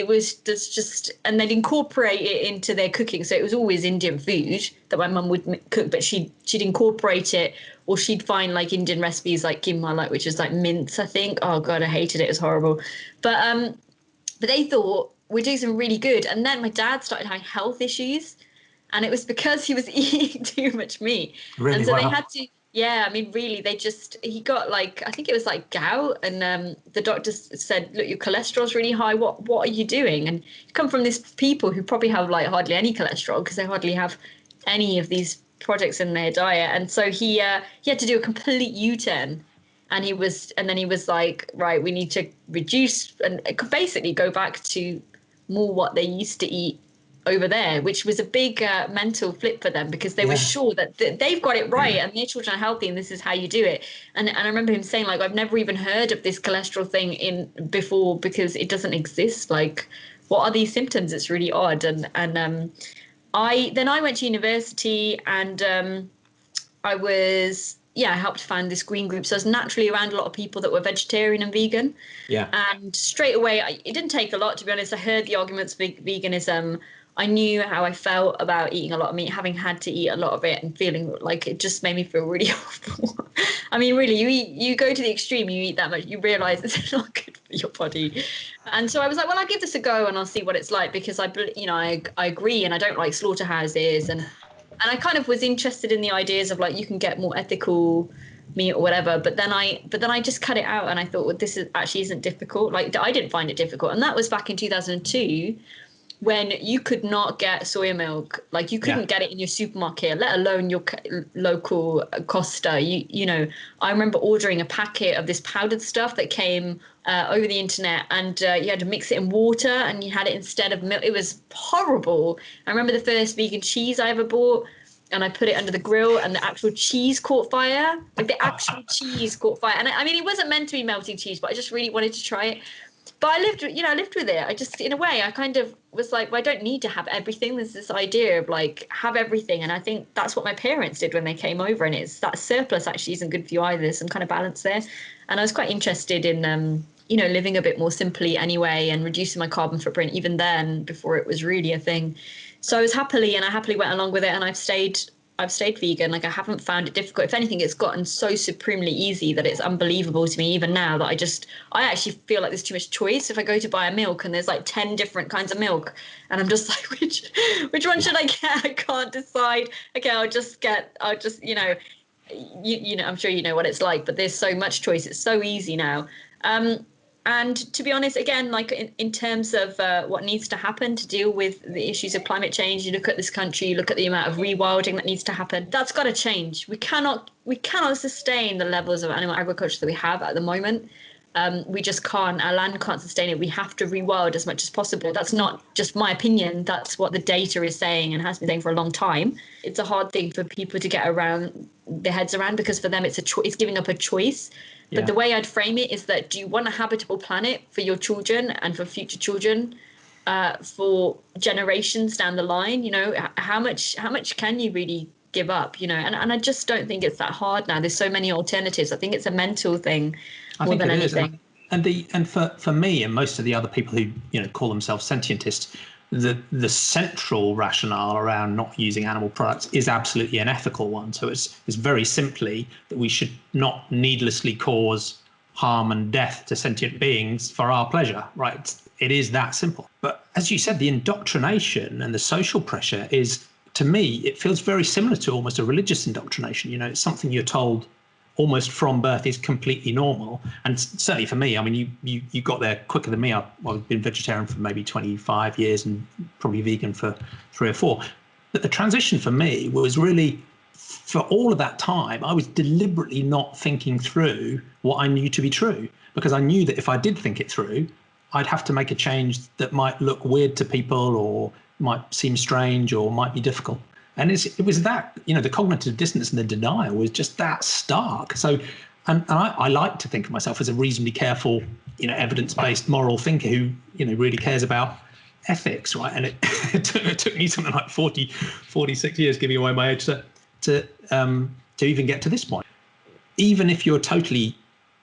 was just, and they'd incorporate it into their cooking. So it was always Indian food that my mum would cook, but she'd incorporate it, or she'd find like Indian recipes like kimma, which is like mince, I think. Oh God, I hated it. It was horrible. But they thought we're doing something really good. And then my dad started having health issues, and it was because he was eating too much meat. Really? And so Wow. they had to. Yeah, I mean, really, he got like, I think it was like gout, and the doctors said, look, your cholesterol's really high. What are you doing? And you come from these people who probably have like hardly any cholesterol because they hardly have any of these products in their diet. And so he had to do a complete U-turn. And then he was like, right, we need to reduce and basically go back to more what they used to eat over there, which was a big mental flip for them because they were sure that they've got it right and their children are healthy and this is how you do it. And I remember him saying, like, I've never even heard of this cholesterol thing before because it doesn't exist. Like, what are these symptoms? It's really odd. And I went to university and I helped found this green group. So I was naturally around a lot of people that were vegetarian and vegan. Yeah. And straight away, it didn't take a lot, to be honest. I heard the arguments for veganism. I knew how I felt about eating a lot of meat, having had to eat a lot of it and feeling like it just made me feel really awful. I mean, really, you go to the extreme, you eat that much, you realize it's not good for your body. And so I was like, well, I'll give this a go and I'll see what it's like because I agree and I don't like slaughterhouses and I kind of was interested in the ideas of like you can get more ethical meat or whatever, but then I just cut it out and I thought, well, this isn't difficult. Like I didn't find it difficult, and that was back in 2002. When you could not get soya milk, like you couldn't get it in your supermarket, let alone your local Costa. I remember ordering a packet of this powdered stuff that came over the internet, and you had to mix it in water, and you had it instead of milk. It was horrible. I remember the first vegan cheese I ever bought, and I put it under the grill, and the actual cheese caught fire. Like the actual cheese caught fire, and I mean, it wasn't meant to be melting cheese, but I just really wanted to try it. But I lived with it. I just, in a way, I kind of was like, well, I don't need to have everything. There's this idea of like, have everything. And I think that's what my parents did when they came over. And it's that surplus actually isn't good for you either. There's some kind of balance there. And I was quite interested in, living a bit more simply anyway and reducing my carbon footprint even then before it was really a thing. So I happily went along with it, and I've stayed vegan. Like I haven't found it difficult. If anything, it's gotten so supremely easy that it's unbelievable to me even now that I actually feel like there's too much choice. If I go to buy a milk and there's like 10 different kinds of milk and I'm just like, which one should I get? I can't decide. Okay, I'll just I'm sure you know what it's like, but there's so much choice. It's so easy now. And to be honest, again, like in terms of what needs to happen to deal with the issues of climate change, you look at this country, you look at the amount of rewilding that needs to happen. That's got to change. We cannot sustain the levels of animal agriculture that we have at the moment. We just can't. Our land can't sustain it. We have to rewild as much as possible. That's not just my opinion. That's what the data is saying and has been saying for a long time. It's a hard thing for people to get around their heads around, because for them it's it's giving up a choice. But the way I'd frame it is that, do you want a habitable planet for your children and for future children, for generations down the line? You know, how much can you really give up? You know, and I just don't think it's that hard now. There's so many alternatives. I think it's a mental thing more than anything. And for me and most of the other people who, you know, call themselves sentientists, the central rationale around not using animal products is absolutely an ethical one. So it's very simply that we should not needlessly cause harm and death to sentient beings for our pleasure, right? It is that simple. But as you said, the indoctrination and the social pressure is, to me, it feels very similar to almost a religious indoctrination. You know, it's something you're told almost from birth is completely normal. And certainly for me, I mean, you got there quicker than me. I've been vegetarian for maybe 25 years and probably vegan for 3 or 4. But the transition for me was really, for all of that time, I was deliberately not thinking through what I knew to be true, because I knew that if I did think it through, I'd have to make a change that might look weird to people or might seem strange or might be difficult. And it was that, you know, the cognitive dissonance and the denial was just that stark. So, and I like to think of myself as a reasonably careful, you know, evidence-based moral thinker who, you know, really cares about ethics, right? And it took me something like 46 years, giving away my age, to even get to this point. Even if you're totally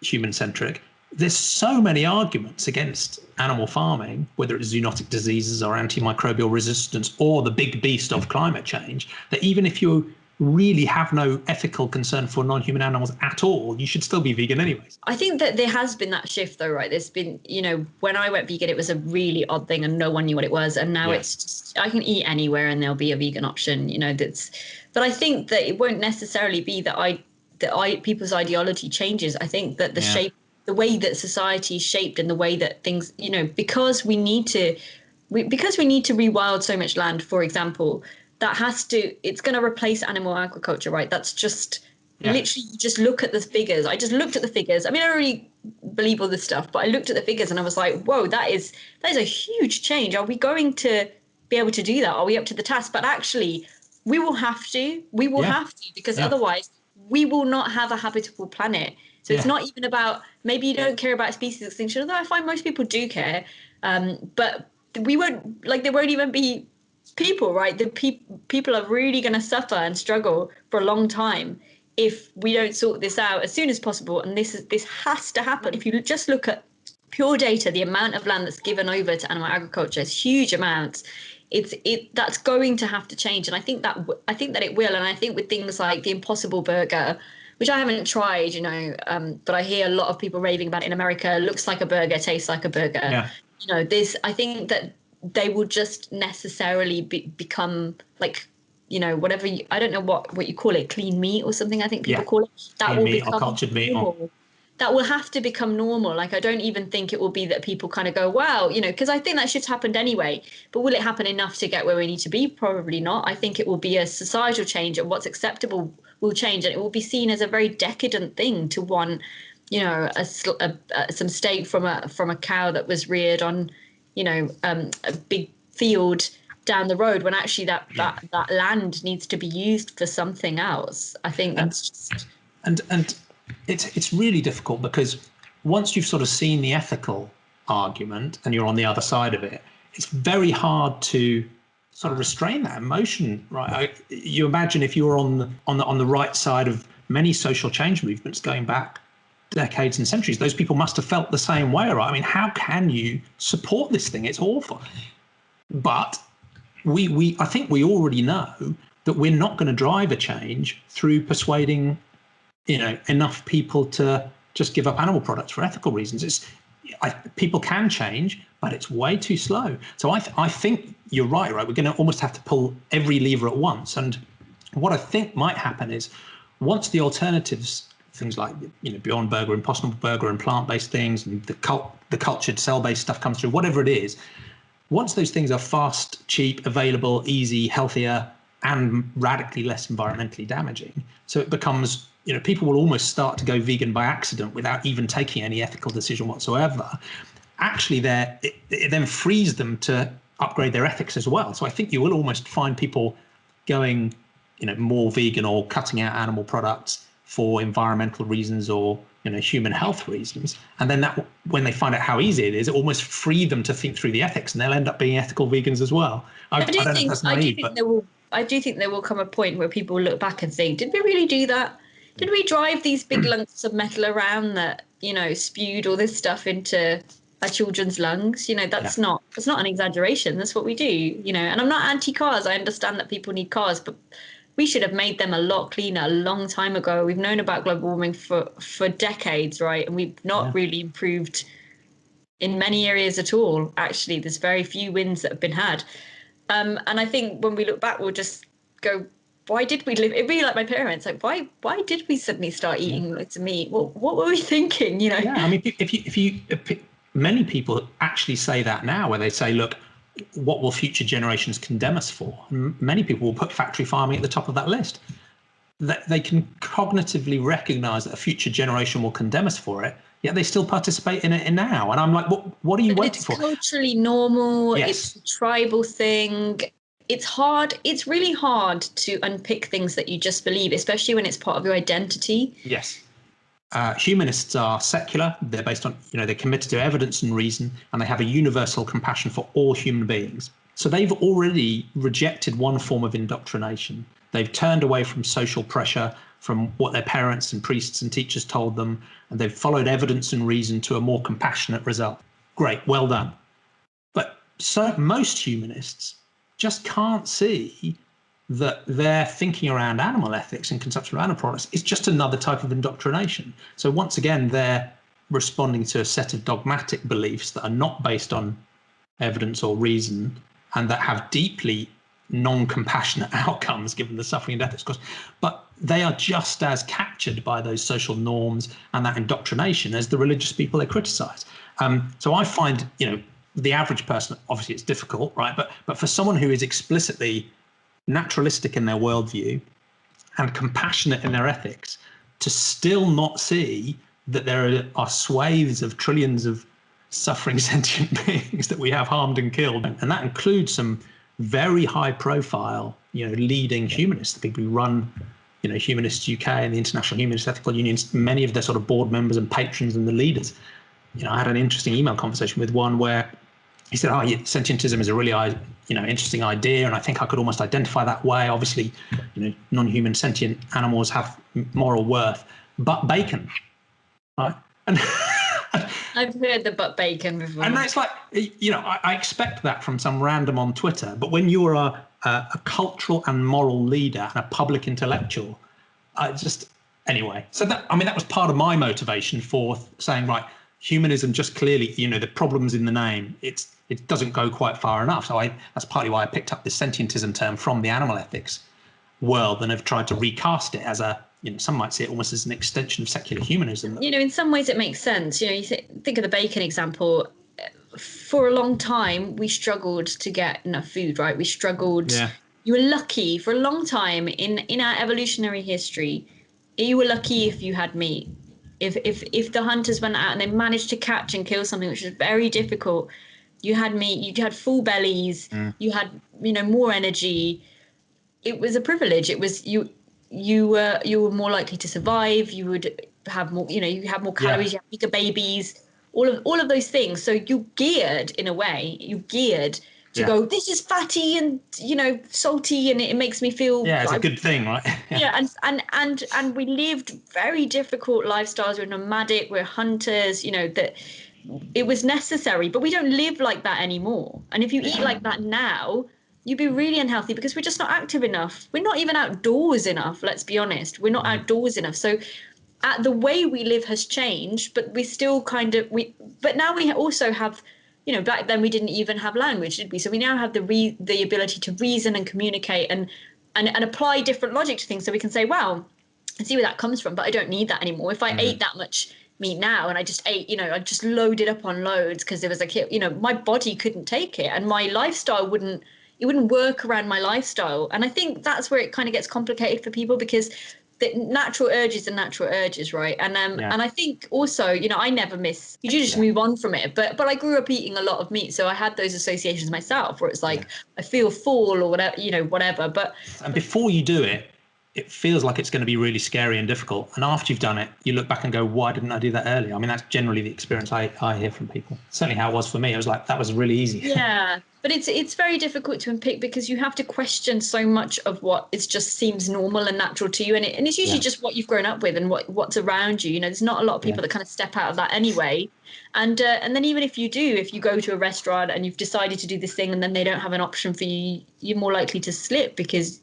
human-centric, there's so many arguments against animal farming, whether it's zoonotic diseases or antimicrobial resistance or the big beast of climate change, that even if you really have no ethical concern for non-human animals at all, you should still be vegan anyways. I think that there has been that shift though, right? There's been, you know, when I went vegan, it was a really odd thing and no one knew what it was. And now it's just, I can eat anywhere and there'll be a vegan option, you know, but I think that it won't necessarily be that people's ideology changes. I think that the way that society is shaped and the way that things, you know, because we need to rewild so much land, for example, it's going to replace animal agriculture, right? That's just literally, you just look at the figures. I just looked at the figures. I mean, I don't really believe all this stuff, but I looked at the figures and I was like, whoa, that is a huge change. Are we going to be able to do that? Are we up to the task? But actually, we will have to, because otherwise we will not have a habitable planet. So it's not even about, maybe you don't care about species extinction, although I find most people do care. But there won't even be people, right? The people are really going to suffer and struggle for a long time if we don't sort this out as soon as possible. And this has to happen. If you just look at pure data, the amount of land that's given over to animal agriculture is huge amounts. That's going to have to change, and I think that it will. And I think with things like the Impossible Burger, which I haven't tried, you know, but I hear a lot of people raving about it in America. Looks like a burger, tastes like a burger. Yeah. You know, I think that they will just necessarily become like, you know, whatever I don't know what you call it, clean meat or something. I think people call it. That will become or cultured meat. That will have to become normal. Like, I don't even think it will be that people kind of go, wow, you know, because I think that shift happened anyway. But will it happen enough to get where we need to be? Probably not. I think it will be a societal change, and what's acceptable will change, and it will be seen as a very decadent thing to want, you know, some steak from a cow that was reared on, you know, a big field down the road, when actually that land needs to be used for something else. I think that's just and it's really difficult, because once you've sort of seen the ethical argument and you're on the other side of it, it's very hard to sort of restrain that emotion, right? You imagine if you were on the right side of many social change movements going back decades and centuries, those people must have felt the same way, right? I mean, how can you support this thing? It's awful. But I think we already know that we're not going to drive a change through persuading, you know, enough people to just give up animal products for ethical reasons. People can change, but it's way too slow. So I think you're right. We're going to almost have to pull every lever at once. And what I think might happen is, once the alternatives, things like, you know, Beyond Burger, Impossible Burger, and plant-based things, and the the cultured cell-based stuff comes through, whatever it is. Once those things are fast, cheap, available, easy, healthier, and radically less environmentally damaging, so it becomes, people will almost start to go vegan by accident without even taking any ethical decision whatsoever. Actually, it then frees them to upgrade their ethics as well. So I think you will almost find people going, more vegan or cutting out animal products for environmental reasons or human health reasons, and then that when they find out how easy it is, it almost free them to think through the ethics, and they'll end up being ethical vegans as well. I do think there will come a point where people look back and think, did we really do that? Did we drive these big lumps of metal around that spewed all this stuff into our children's lungs? That's not an exaggeration. That's what we do. And I'm not anti-cars. I understand that people need cars, but we should have made them a lot cleaner a long time ago. We've known about global warming for decades, right? And we've not really improved in many areas at all. Actually, there's very few wins that have been had. And I think when we look back, we'll just go, why did we live? It'd be like my parents, like, why did we suddenly start eating loads of meat? Well, what were we thinking? Yeah, I mean, if many people actually say that now, where they say, look, what will future generations condemn us for? Many people will put factory farming at the top of that list. They can cognitively recognize that a future generation will condemn us for it, yet they still participate in it now. And I'm like, what are you waiting for? It's culturally normal. Yes. It's a tribal thing. It's hard. It's really hard to unpick things that you just believe, especially when it's part of your identity. Yes. Humanists are secular. They're based on, they're committed to evidence and reason, and they have a universal compassion for all human beings. So they've already rejected one form of indoctrination. They've turned away from social pressure, from what their parents and priests and teachers told them, and they've followed evidence and reason to a more compassionate result. Great, well done. But most humanists just can't see that their thinking around animal ethics and consumption of animal products is just another type of indoctrination. So once again, they're responding to a set of dogmatic beliefs that are not based on evidence or reason, and that have deeply non-compassionate outcomes given the suffering and death it's caused. But they are just as captured by those social norms and that indoctrination as the religious people they criticize. So I find, the average person, obviously it's difficult, right? But for someone who is explicitly naturalistic in their worldview and compassionate in their ethics, to still not see that there are swathes of trillions of suffering sentient beings that we have harmed and killed. And that includes some very high profile, leading humanists, the people who run, Humanists UK and the International Humanist Ethical Unions, many of their sort of board members and patrons and the leaders. I had an interesting email conversation with one where he said, sentientism is a really, interesting idea, and I think I could almost identify that way. Obviously, non-human sentient animals have moral worth, but bacon, right? And I've heard the but bacon before. And it's like, I expect that from some random on Twitter, but when you're a cultural and moral leader and a public intellectual, anyway. So that was part of my motivation for saying, right, humanism just clearly, the problem's in the name. It doesn't go quite far enough. So that's partly why I picked up this sentientism term from the animal ethics world and have tried to recast it as some might see it almost as an extension of secular humanism. In some ways it makes sense. You think of the bacon example. For a long time, we struggled to get enough food, right? We struggled. Yeah. You were lucky for a long time in our evolutionary history. You were lucky if you had meat. If the hunters went out and they managed to catch and kill something, which was very difficult, you had meat, you had full bellies, you had, more energy. It was a privilege. It was you were more likely to survive. You would have more, you have more calories, you have bigger babies, all of those things. So you geared in a way, to go, this is fatty and, salty, and it makes me feel. Yeah, it's a good thing, right? And we lived very difficult lifestyles. We're nomadic, we're hunters, that it was necessary, but we don't live like that anymore. And if you eat like that now, you'd be really unhealthy because we're just not active enough. We're not even outdoors enough, let's be honest. We're not outdoors enough. So the way we live has changed, but we still but now we also have, back then we didn't even have language, did we? So we now have the ability to reason and communicate and apply different logic to things. So we can say, wow, I see where that comes from, but I don't need that anymore. If I ate that much meat now, and I just ate, I just loaded up on loads because there was my body couldn't take it, and my lifestyle wouldn't work around my lifestyle. And I think that's where it kind of gets complicated for people, because the natural urges are natural urges, right? And and I think also, I never miss. You do just move on from it. But I grew up eating a lot of meat, so I had those associations myself, where it's like I feel full or whatever, whatever. And before you do it, it feels like it's going to be really scary and difficult. And after you've done it, you look back and go, why didn't I do that earlier? I mean, that's generally the experience I hear from people. Certainly how it was for me. It was like, that was really easy. Yeah, but it's very difficult to unpick, because you have to question so much of what is just seems normal and natural to you. And it's usually just what you've grown up with and what's around you. There's not a lot of people that kind of step out of that anyway. And then even if you go to a restaurant and you've decided to do this thing and then they don't have an option for you, you're more likely to slip, because,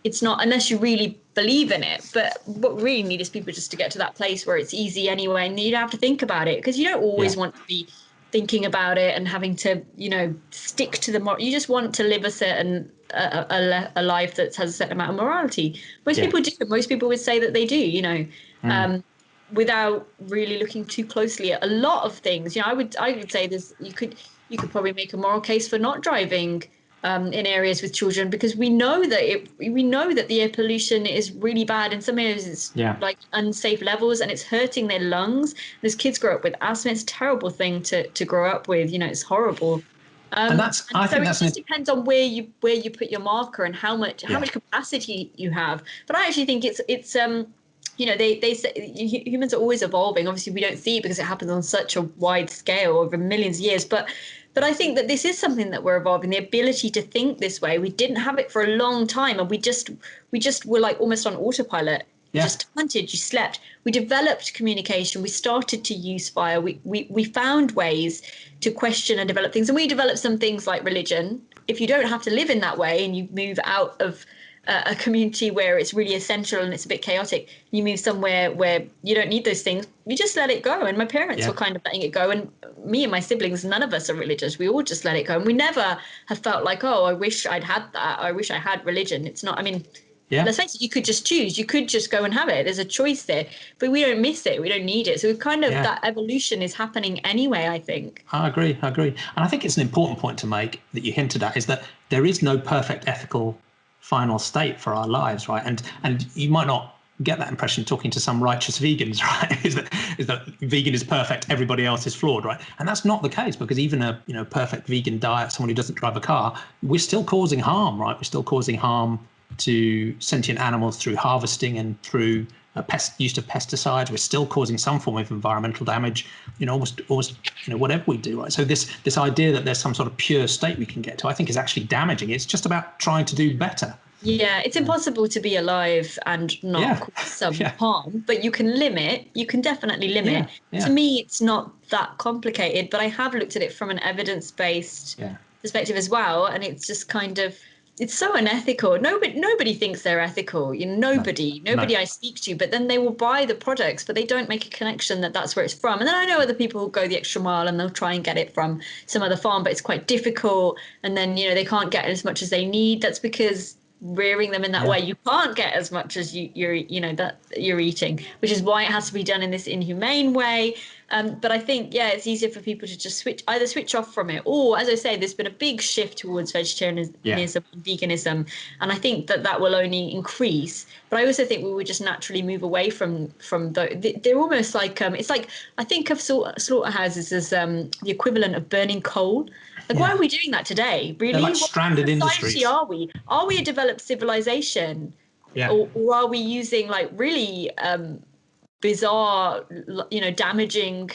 it's not, unless you really believe in it. But what we really need is people just to get to that place where it's easy anyway, and you don't have to think about it, because you don't always want to be thinking about it and having to, stick to you just want to live a certain a life that has a certain amount of morality. Most people do. Most people would say that they do, without really looking too closely at a lot of things. I would say you could probably make a moral case for not driving in areas with children, because we know that the air pollution is really bad. In some areas it's like unsafe levels, and it's hurting their lungs. Those kids grow up with asthma. It's a terrible thing to grow up with. It's horrible. And I think it just depends on where you put your marker and how much capacity you have. But I actually think it's they say humans are always evolving. Obviously we don't see it because it happens on such a wide scale over millions of years, but I think that this is something that we're evolving, the ability to think this way. We didn't have it for a long time, and we just were like almost on autopilot. You just hunted, you slept. We developed communication. We started to use fire. We found ways to question and develop things. And we developed some things like religion. If you don't have to live in that way and you move out of a community where it's really essential and it's a bit chaotic, you move somewhere where you don't need those things, you just let it go. And my parents were kind of letting it go. And me and my siblings, none of us are religious. We all just let it go. And we never have felt like, oh, I wish I'd had that. I wish I had religion. It's not, let's face it, you could just choose. You could just go and have it. There's a choice there. But we don't miss it. We don't need it. So we've kind of, that evolution is happening anyway, I think. I agree. And I think it's an important point to make that you hinted at, is that there is no perfect ethical final state for our lives, right? And you might not get that impression talking to some righteous vegans, right? is that vegan is perfect, everybody else is flawed, right? And that's not the case, because even a perfect vegan diet, someone who doesn't drive a car, we're still causing harm, right? We're still causing harm to sentient animals through harvesting and through use of pesticides. We're still causing some form of environmental damage, almost whatever we do, right? So this idea that there's some sort of pure state we can get to, I think, is actually damaging. It's just about trying to do better. Yeah, it's impossible to be alive and not cause some harm, but you can definitely limit. To me, it's not that complicated, but I have looked at it from an evidence-based perspective as well, and it's just kind of, it's so unethical. Nobody thinks they're ethical. Nobody I speak to, but then they will buy the products, but they don't make a connection that that's where it's from. And then I know other people who go the extra mile and they'll try and get it from some other farm, but it's quite difficult. And then, they can't get as much as they need. That's because rearing them in that way, you can't get as much as you're eating, which is why it has to be done in this inhumane way. But I think, it's easier for people to just switch off from it. Or, as I say, there's been a big shift towards vegetarianism and veganism. And I think that will only increase. But I also think we would just naturally move away from they're almost like, it's like, I think of slaughterhouses as the equivalent of burning coal. Like, why are we doing that today? Really? They're like stranded industries. Are we? Are we a developed civilization? Yeah. Or are we using like really bizarre, damaging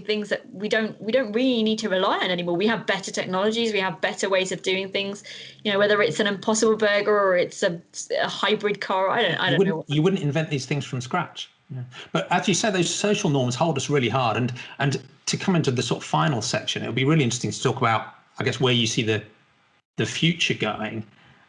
things that we don't really need to rely on anymore? We have better technologies, we have better ways of doing things. Whether it's an Impossible Burger or it's a hybrid car, I don't know. You wouldn't invent these things from scratch. Yeah. But as you said, those social norms hold us really hard. And to come into the sort of final section, it'll be really interesting to talk about, I guess, where you see the future going.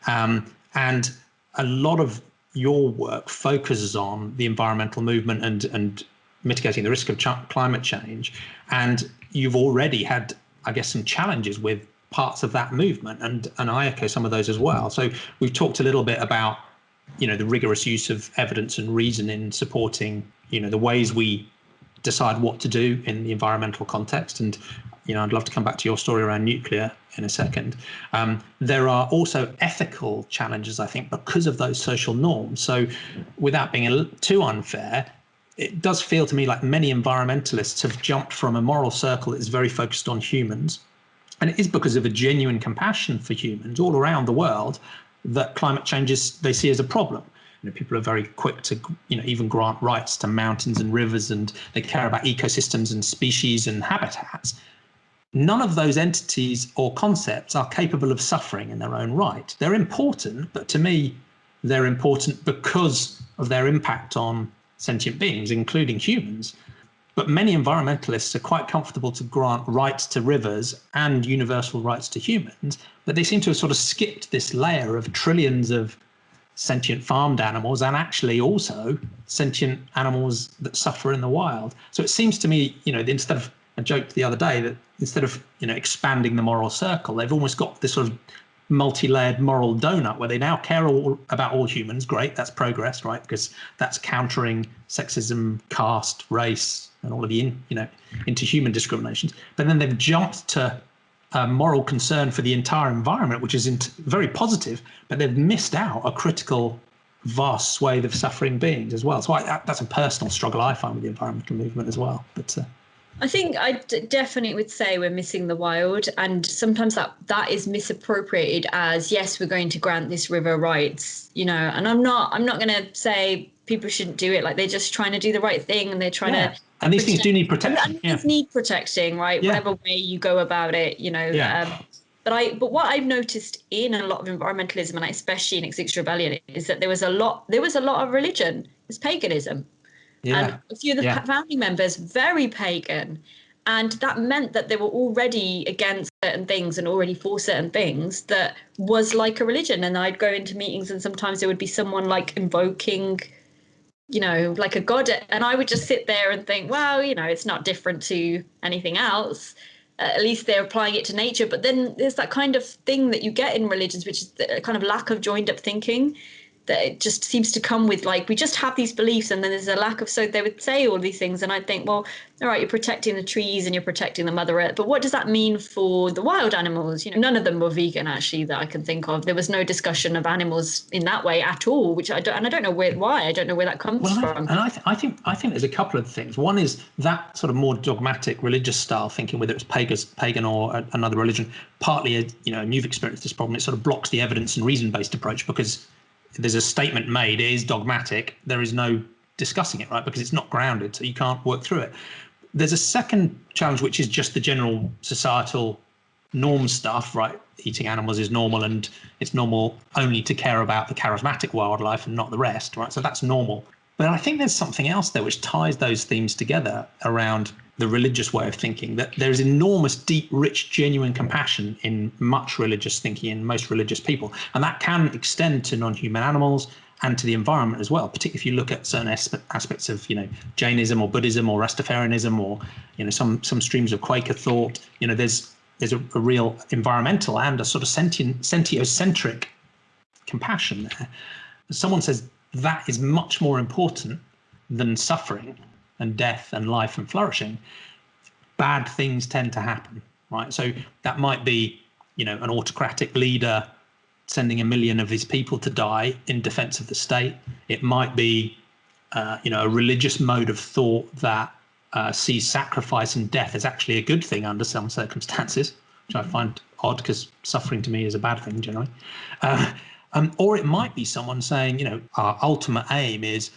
And a lot of your work focuses on the environmental movement and mitigating the risk of climate change. And you've already had, I guess, some challenges with parts of that movement. And I echo some of those as well. So we've talked a little bit about, the rigorous use of evidence and reason in supporting, the ways we decide what to do in the environmental context. And, I'd love to come back to your story around nuclear in a second. There are also ethical challenges, I think, because of those social norms. So without being too unfair, it does feel to me like many environmentalists have jumped from a moral circle that is very focused on humans. And it is because of a genuine compassion for humans all around the world that climate change they see as a problem. People are very quick to, even grant rights to mountains and rivers, and they care about ecosystems and species and habitats. None of those entities or concepts are capable of suffering in their own right. They're important, but to me, they're important because of their impact on sentient beings, including humans. But many environmentalists are quite comfortable to grant rights to rivers and universal rights to humans, but they seem to have sort of skipped this layer of trillions of sentient farmed animals and actually also sentient animals that suffer in the wild. So it seems to me, instead of, I joked the other day that instead of, expanding the moral circle, they've almost got this sort of multi-layered moral donut where they now care about all humans. Great, that's progress, right? Because that's countering sexism, caste, race, and all of the interhuman discriminations. But then they've jumped to moral concern for the entire environment, which is very positive, but they've missed out a critical, vast swathe of suffering beings as well. So that's a personal struggle I find with the environmental movement as well. But I think I definitely would say we're missing the wild, and sometimes that is misappropriated as, yes, we're going to grant this river rights, and I'm not going to say people shouldn't do it. Like, they're just trying to do the right thing, and they're trying to. And these things do need protection. And these need protecting, right? Yeah. Whatever way you go about it, Yeah. But what I've noticed in a lot of environmentalism, and especially in Extinction Rebellion, is that there was a lot of religion. It's paganism. Yeah. And a few of the founding members, very pagan. And that meant that they were already against certain things and already for certain things that was like a religion. And I'd go into meetings and sometimes there would be someone like invoking, like a god. And I would just sit there and think, well, it's not different to anything else. At least they're applying it to nature. But then there's that kind of thing that you get in religions, which is the kind of lack of joined up thinking. That it just seems to come with, like, we just have these beliefs and then there's a lack of, so they would say all these things and I'd think, well, all right, you're protecting the trees and you're protecting the Mother Earth, but what does that mean for the wild animals? None of them were vegan, actually, that I can think of. There was no discussion of animals in that way at all, which I don't know why. I don't know where that comes from. And I think there's a couple of things. One is that sort of more dogmatic religious style thinking, whether it's pagan or another religion, partly, and you've experienced this problem, it sort of blocks the evidence and reason-based approach because there's a statement made, it is dogmatic, there is no discussing it, right? Because it's not grounded, so you can't work through it. There's a second challenge, which is just the general societal norm stuff, right? Eating animals is normal, and it's normal only to care about the charismatic wildlife and not the rest, right? So that's normal. But I think there's something else there which ties those themes together around the religious way of thinking, that there's enormous, deep, rich, genuine compassion in much religious thinking in most religious people. And that can extend to non-human animals and to the environment as well, particularly if you look at certain aspects of, Jainism or Buddhism or Rastafarianism or, some streams of Quaker thought. There's a real environmental and a sort of sentiocentric compassion there. Someone says that is much more important than suffering and death and life and flourishing. Bad things tend to happen, right? So that might be, an autocratic leader sending 1 million of his people to die in defense of the state. It might be, a religious mode of thought that sees sacrifice and death as actually a good thing under some circumstances, which I find odd because suffering to me is a bad thing generally. Or it might be someone saying, our ultimate aim is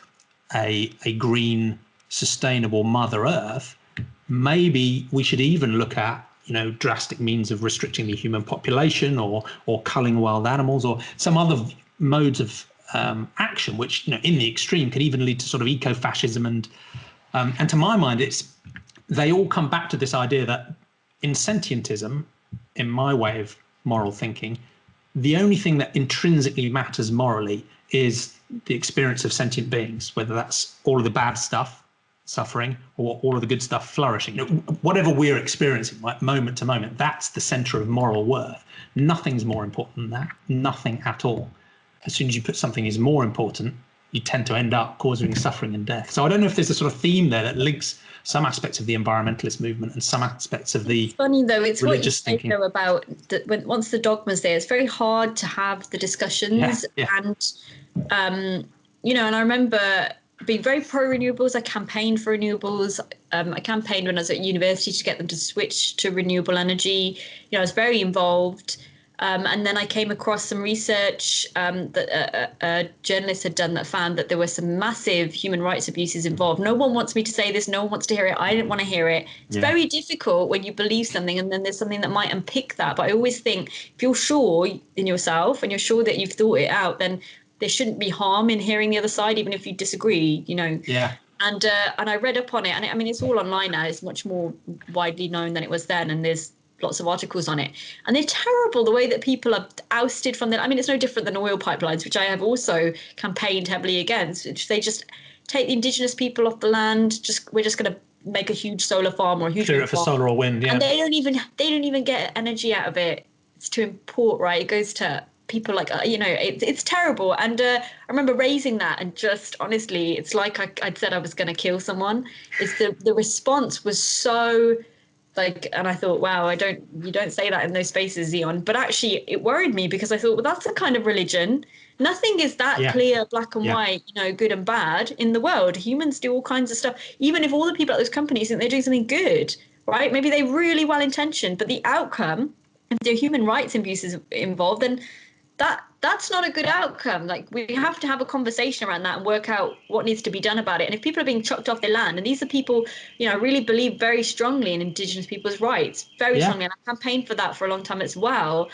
a green, sustainable Mother Earth. Maybe we should even look at, drastic means of restricting the human population or culling wild animals or some other modes of action, which, in the extreme can even lead to sort of eco-fascism. And to my mind, they all come back to this idea that in sentientism, in my way of moral thinking, the only thing that intrinsically matters morally is the experience of sentient beings, whether that's all of the bad stuff, suffering, or all of the good stuff, flourishing. Whatever we're experiencing, right, moment to moment, that's the center of moral worth. Nothing's more important than that. Nothing at all. As soon as you put something is more important, you tend to end up causing suffering and death. So I don't know if there's a sort of theme there that links some aspects of the environmentalist movement and some aspects of the funny though, it's what you religious say thinking. though about once the dogma's there, it's very hard to have the discussions. And you know, and I remember being very pro renewables. I campaigned for renewables. I campaigned when I was at university to get them to switch to renewable energy. You know, I was very involved. And then I came across some research that a journalist had done that found that there were some massive human rights abuses involved. No one wants me to say this. No one wants to hear it. I didn't want to hear it. It's very difficult when you believe something and then there's something that might unpick that. But I always think if you're sure in yourself and you're sure that you've thought it out, then there shouldn't be harm in hearing the other side, even if you disagree, you know. Yeah. And I read up on it. And I mean, it's all online now. It's much more widely known than it was then. And there's lots of articles on it, and they're terrible. The way that people are ousted from I mean, it's no different than oil pipelines, which I have also campaigned heavily against, which they just take the indigenous people off the land. We're just going to make a huge solar farm or a huge clear it for solar or wind. Yeah. And they don't even get energy out of it. It's to import, right? It goes to people like, you know, it's terrible. And I remember raising that, and just honestly, it's like I'd said I was going to kill someone. It's the response was so like, and I thought, wow, you don't say that in those spaces, Zion. But actually it worried me because I thought, well, that's a kind of religion. Nothing is that clear, black and white, you know, good and bad in the world. Humans do all kinds of stuff. Even if all the people at those companies think they're doing something good, right? Maybe they're really well intentioned, but the outcome, if there are human rights abuses involved, then that's not a good outcome. Like, we have to have a conversation around that and work out what needs to be done about it. And if people are being chucked off their land, and these are people, you know, really believe very strongly in indigenous people's rights, very strongly, and I campaigned for that for a long time as well.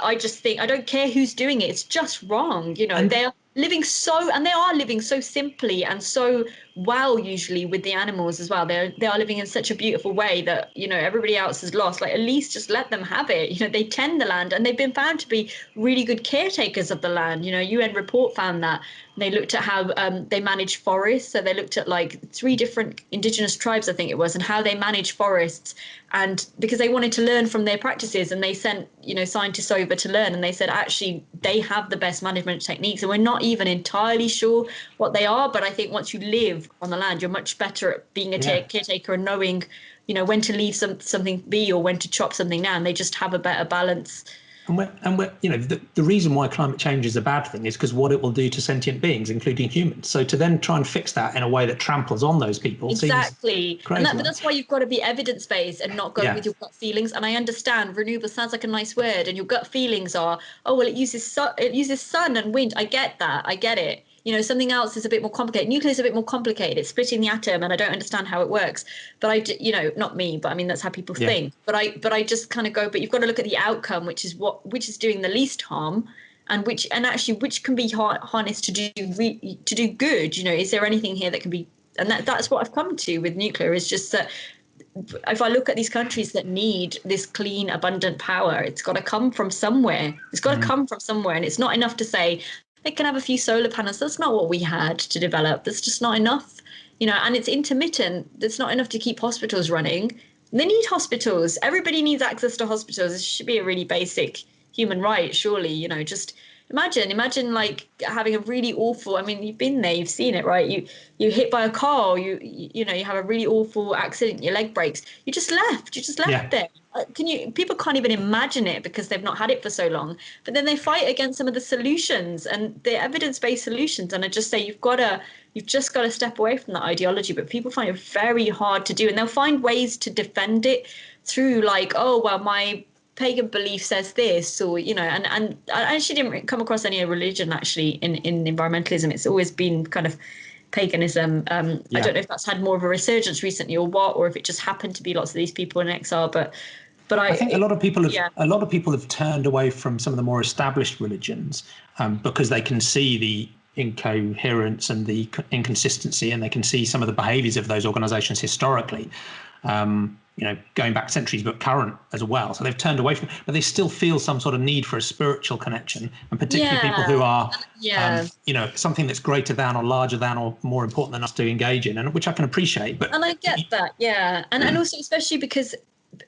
I just think, I don't care who's doing it, it's just wrong. You know, and they are living so simply and so well, usually, with the animals as well. They are living in such a beautiful way that, you know, everybody else is lost. Like, at least just let them have it. You know, they tend the land, and they've been found to be really good caretakers of the land. You know, UN report found that. And they looked at how they manage forests. So they looked at like 3 different indigenous tribes, I think it was, and how they manage forests. And because they wanted to learn from their practices, and they sent, you know, scientists over to learn, and they said, actually, they have the best management techniques. And we're not even entirely sure what they are. But I think once you live on the land, you're much better at being a caretaker and knowing, you know, when to leave something be or when to chop something down. They just have a better balance. And we're, you know, the reason why climate change is a bad thing is because what it will do to sentient beings, including humans. So to then try and fix that in a way that tramples on those people seems crazy. But that's why you've got to be evidence-based and not go with your gut feelings. And I understand renewable sounds like a nice word, and your gut feelings are, oh, well, it uses sun and wind. I get that. I get it. You know, something else is a bit more complicated. Nuclear is a bit more complicated. It's splitting the atom, and I don't understand how it works. But you know, not me, but I mean, that's how people think. But I just kind of go, but you've got to look at the outcome, which is doing the least harm, and which can be harnessed to do good. You know, is there anything here that can be? And that's what I've come to with nuclear, is just that if I look at these countries that need this clean, abundant power, it's got to come from somewhere. It's got to come from somewhere, and it's not enough to say they can have a few solar panels. That's not what we had to develop. That's just not enough, you know, and it's intermittent. That's not enough to keep hospitals running. They need hospitals. Everybody needs access to hospitals. It should be a really basic human right, surely, you know. Just imagine like having a really awful, I mean, you've been there, you've seen it, right? You're hit by a car, you know, you have a really awful accident, your leg breaks. You just left there. People can't even imagine it because they've not had it for so long. But then they fight against some of the solutions and the evidence-based solutions. And I just say you've just got to step away from that ideology. But people find it very hard to do, and they'll find ways to defend it through like, oh, well, my pagan belief says this, or, you know, and I actually didn't come across any religion actually in environmentalism. It's always been kind of paganism. I don't know if that's had more of a resurgence recently or what, or if it just happened to be lots of these people in exile. But I think a lot of people have turned away from some of the more established religions because they can see the incoherence and the inconsistency, and they can see some of the behaviours of those organisations historically. You know, going back centuries, but current as well. So they've turned away from it, but they still feel some sort of need for a spiritual connection, and particularly people who are, you know, something that's greater than or larger than or more important than us to engage in, and which I can appreciate. And I get that, and also especially because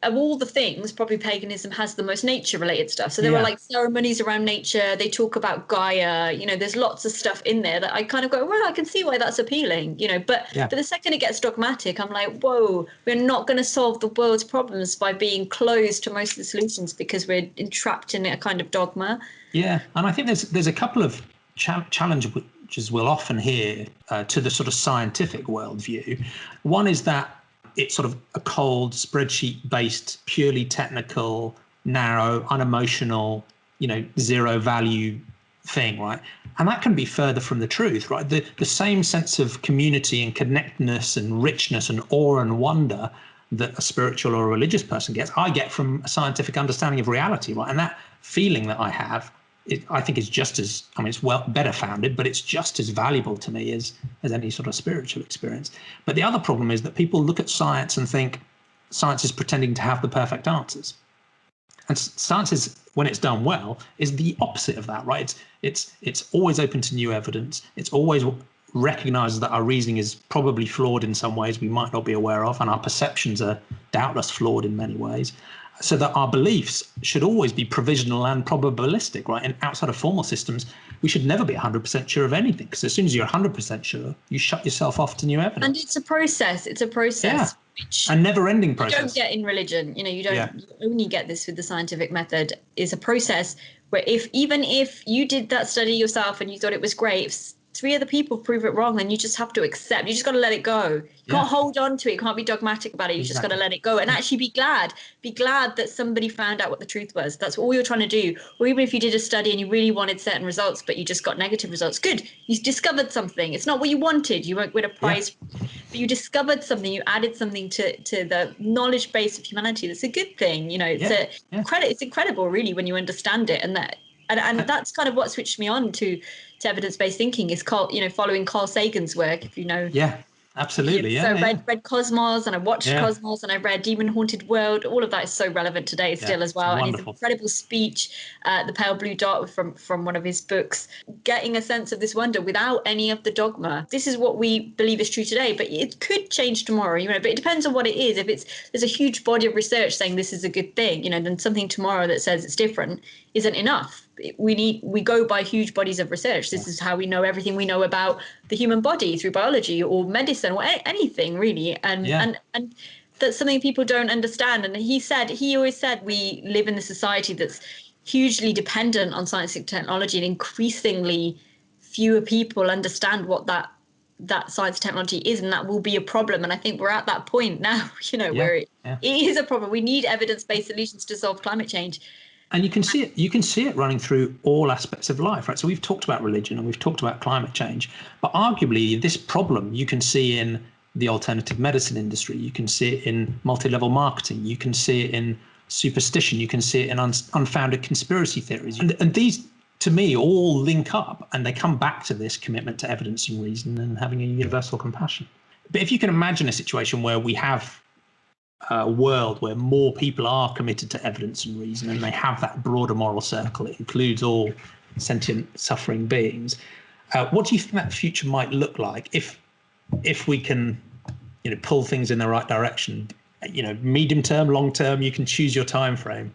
of all the things, probably paganism has the most nature-related stuff. So there are like ceremonies around nature. They talk about Gaia. There's lots of stuff in there that I kind of go, well, I can see why that's appealing. But the second it gets dogmatic, I'm like, whoa, we're not going to solve the world's problems by being closed to most of the solutions because we're entrapped in a kind of dogma. Yeah, and I think there's a couple of challenges we'll often hear to the sort of scientific worldview. One is that it's sort of a cold, spreadsheet-based, purely technical, narrow, unemotional, zero value thing, right? And that can be further from the truth, right? The same sense of community and connectedness and richness and awe and wonder that a spiritual or a religious person gets, I get from a scientific understanding of reality, right? And that feeling that I have, I think is just as, it's better founded, but it's just as valuable to me as any sort of spiritual experience. But the other problem is that people look at science and think science is pretending to have the perfect answers. And science is, when it's done well, is the opposite of that, right? It's always open to new evidence. It's always recognizes that our reasoning is probably flawed in some ways we might not be aware of, and our perceptions are doubtless flawed in many ways. So that our beliefs should always be provisional and probabilistic, right? And outside of formal systems, we should never be 100% sure of anything, because as soon as you're 100% sure, you shut yourself off to new evidence. And it's a process. It's a process. Yeah. A never-ending process. You don't get in religion. You don't. You only get this with the scientific method. Is a process where even if you did that study yourself and you thought it was great, if 3 other people prove it wrong, then you just have to accept. You just got to let it go. You can't hold on to it. You can't be dogmatic about it. You just got to let it go and actually be glad. Be glad that somebody found out what the truth was. That's all you're trying to do. Or even if you did a study and you really wanted certain results, but you just got negative results. Good. You discovered something. It's not what you wanted. You won't win a prize, but you discovered something. You added something to the knowledge base of humanity. That's a good thing. It's incredible, really, when you understand it. And that's kind of what switched me on to evidence-based thinking, is following Carl Sagan's work, if you know. Yeah, absolutely. So I read Cosmos, and I watched Cosmos, and I read Demon Haunted World. All of that is so relevant today still as well. And his incredible speech, The Pale Blue Dot, from one of his books, getting a sense of this wonder without any of the dogma. This is what we believe is true today, but it could change tomorrow, but it depends on what it is. If there's a huge body of research saying this is a good thing, then something tomorrow that says it's different isn't enough. We go by huge bodies of research. This is how we know everything we know about the human body, through biology or medicine or anything really. And that's something people don't understand. And he always said we live in a society that's hugely dependent on science and technology, and increasingly fewer people understand what that science technology is, and that will be a problem. And I think we're at that point now, where it is a problem. We need evidence-based solutions to solve climate change. And you can see it running through all aspects of life, right? So we've talked about religion and we've talked about climate change, but arguably this problem you can see in the alternative medicine industry. You can see it in multi-level marketing. You can see it in superstition. You can see it in unfounded conspiracy theories. And these, to me, all link up, and they come back to this commitment to evidence and reason and having a universal compassion. But if you can imagine a situation where we have a world where more people are committed to evidence and reason, and they have that broader moral circle, it includes all sentient suffering beings, what do you think that future might look like if we can pull things in the right direction? Medium term, long term, you can choose your time frame.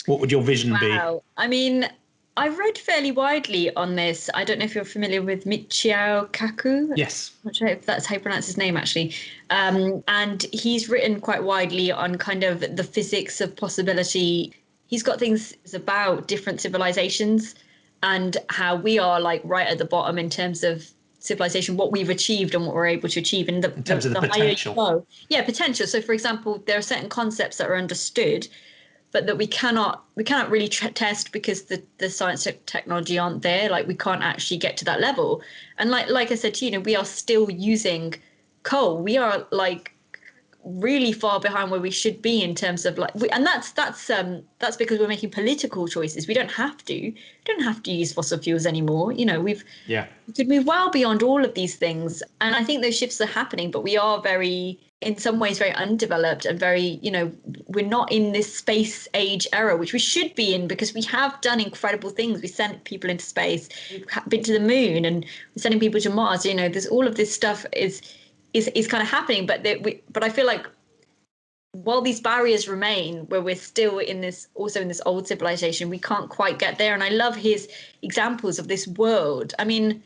What would your vision be? I mean, I've read fairly widely on this. I don't know if you're familiar with Michio Kaku. Yes. I'm not sure if that's how you pronounce his name, actually. And he's written quite widely on kind of the physics of possibility. He's got things about different civilizations and how we are like right at the bottom in terms of civilization, what we've achieved and what we're able to achieve. And in terms of the potential. Potential. So, for example, there are certain concepts that are understood, but that we cannot really test because the science and technology aren't there. Like, we can't actually get to that level. And like I said to you, we are still using coal. We are like really far behind where we should be in terms of and that's because we're making political choices. We don't have to use fossil fuels anymore. We could move well beyond all of these things. And I think those shifts are happening, but we are in some ways very undeveloped and very, we're not in this space age era, which we should be in, because we have done incredible things. We sent people into space, we've been to the moon, and we're sending people to Mars. There's all of this stuff is kind of happening, but I feel like while these barriers remain, where we're still in this old civilization, we can't quite get there. And I love his examples of this world. I mean,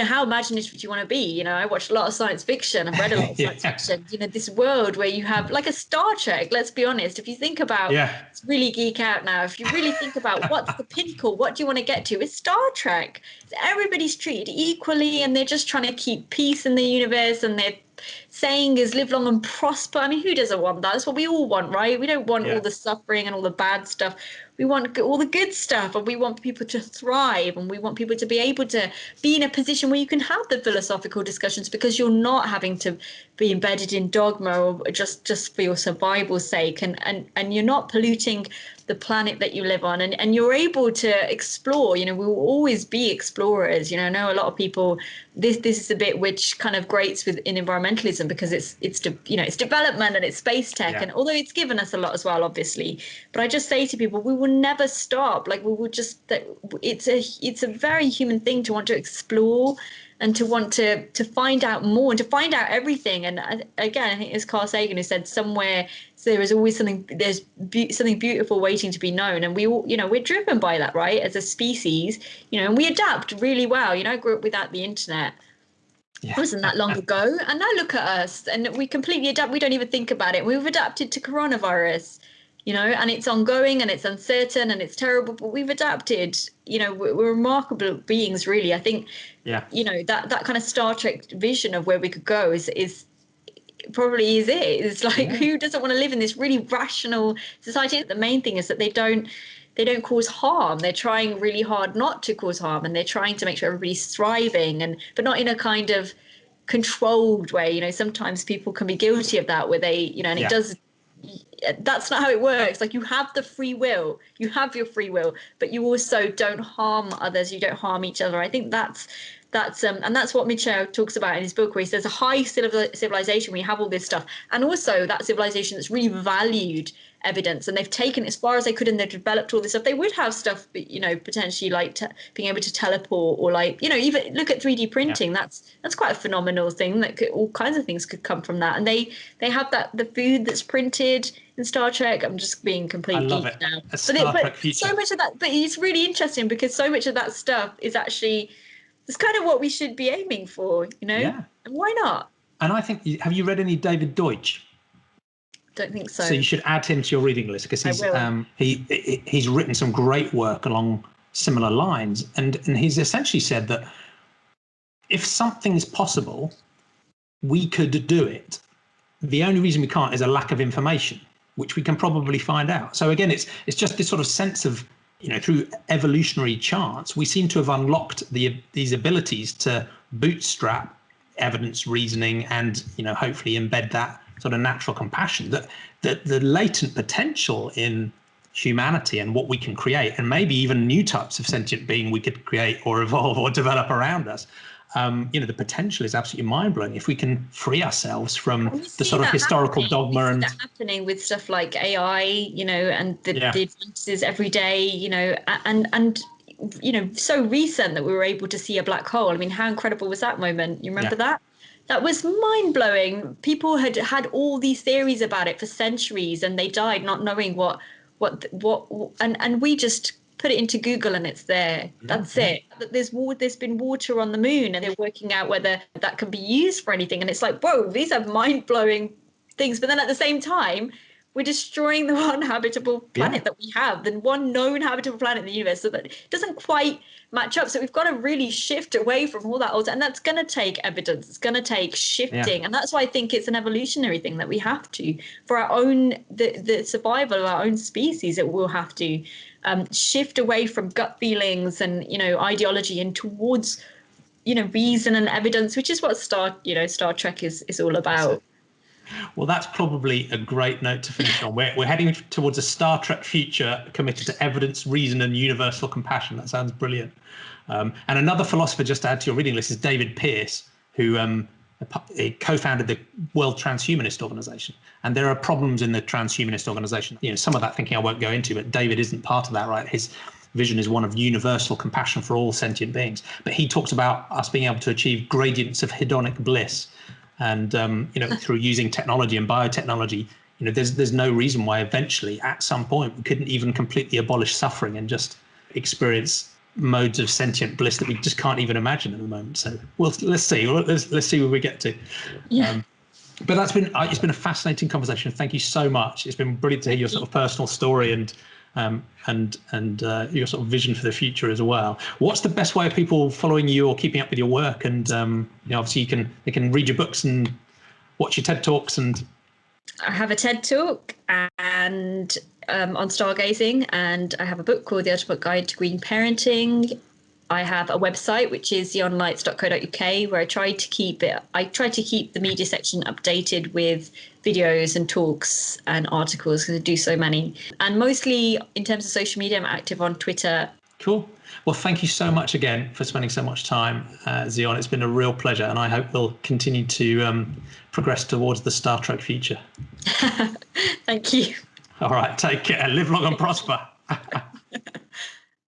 how imaginative do you want to be? I watched a lot of science fiction. I've read a lot of science fiction. This world where you have like a Star Trek, let's be honest. If you think about, it's really geek out now. If you really think about what's the pinnacle, what do you want to get to? It's Star Trek. Everybody's treated equally and they're just trying to keep peace in the universe, and their saying is live long and prosper. I mean, who doesn't want that? That's what we all want, right? We don't want all the suffering and all the bad stuff. We want all the good stuff, and we want people to thrive, and we want people to be able to be in a position where you can have the philosophical discussions, because you're not having to be embedded in dogma or just for your survival's sake, and you're not polluting the planet that you live on, and you're able to explore. We will always be explorers. I know a lot of people, this is a bit which kind of grates in environmentalism, because it's development and it's space tech, and although it's given us a lot as well, obviously, but I just say to people, we will never stop. Like, we will just, it's a very human thing to want to explore and to want to find out more and to find out everything. And again, I think it's Carl Sagan who said, somewhere there is always something beautiful waiting to be known. And we all, we're driven by that, right? As a species, and we adapt really well. I grew up without the internet. It wasn't that long ago. And now look at us, and we completely adapt. We don't even think about it. We've adapted to coronavirus, and it's ongoing and it's uncertain and it's terrible, but we've adapted. We're remarkable beings, really. I think, that kind of Star Trek vision of where we could go is probably is it. It's like, who doesn't want to live in this really rational society? The main thing is that they don't cause harm. They're trying really hard not to cause harm, and they're trying to make sure everybody's thriving, but not in a kind of controlled way. Sometimes people can be guilty of that, where they, and it does. That's not how it works. Like, you have the free will, you have your free will, but you also don't harm others. You don't harm each other. I think that's and that's what Michel talks about in his book, where he says a high civilization, we have all this stuff, and also that civilization that's really valued evidence, and they've taken it as far as they could, and they've developed all this stuff. They would have stuff, potentially like being able to teleport, or like, even look at 3D printing. That's quite a phenomenal thing. All kinds of things could come from that. And they have the food that's printed in Star Trek. I'm just being completely geek now. But so much of that, but it's really interesting, because so much of that stuff is actually, it's kind of what we should be aiming for, And why not? And I think, have you read any David Deutsch? Don't think so. So you should add him to your reading list, because he's written some great work along similar lines, and he's essentially said that if something is possible, we could do it. The only reason we can't is a lack of information, which we can probably find out. So again, it's just this sort of sense of, through evolutionary chance, we seem to have unlocked these abilities to bootstrap evidence, reasoning, and hopefully embed that sort of natural compassion, that the latent potential in humanity and what we can create, and maybe even new types of sentient being we could create or evolve or develop around us. The potential is absolutely mind-blowing if we can free ourselves from the sort of historical dogma. And that happening with stuff like AI, and the advances every day, and so recent that we were able to see a black hole. I mean, how incredible was that moment? You remember that? That was mind-blowing. People had all these theories about it for centuries, and they died not knowing what and we just put it into Google and it's there. That's it. There's been water on the moon, and they're working out whether that can be used for anything. And it's like, whoa, these are mind-blowing things. But then at the same time, we're destroying the one habitable planet that we have, the one known habitable planet in the universe, so that it doesn't quite match up. So we've got to really shift away from all that old, and that's going to take evidence. It's going to take shifting. And that's why I think it's an evolutionary thing that we have to, for our own, the survival of our own species, it will have to shift away from gut feelings and, ideology, and towards, reason and evidence, which is what Star Trek is all about. Well, that's probably a great note to finish on. We're heading towards a Star Trek future committed to evidence, reason, and universal compassion. That sounds brilliant. And another philosopher, just to add to your reading list, is David Pearce, who co-founded the World Transhumanist Organization. And there are problems in the transhumanist organization. Some of that thinking I won't go into, but David isn't part of that, right? His vision is one of universal compassion for all sentient beings. But he talks about us being able to achieve gradients of hedonic bliss. And, through using technology and biotechnology, there's no reason why eventually, at some point, we couldn't even completely abolish suffering and just experience modes of sentient bliss that we just can't even imagine at the moment. So, well, let's see. Let's see where we get to. Yeah. But it's been a fascinating conversation. Thank you so much. It's been brilliant to hear your sort of personal story and your sort of vision for the future as well. What's the best way of people following you or keeping up with your work? And obviously they can read your books and watch your TED Talks. And I have a TED Talk and on stargazing, and I have a book called The Ultimate Guide to Green Parenting. I have a website, which is theonlights.co.uk, where I try to keep the media section updated with videos and talks and articles, because I do so many. And mostly in terms of social media, I'm active on Twitter. Cool. Well, thank you so much again for spending so much time, Zion. It's been a real pleasure, and I hope we'll continue to progress towards the Star Trek future. Thank you. All right. Take care. Live long and prosper.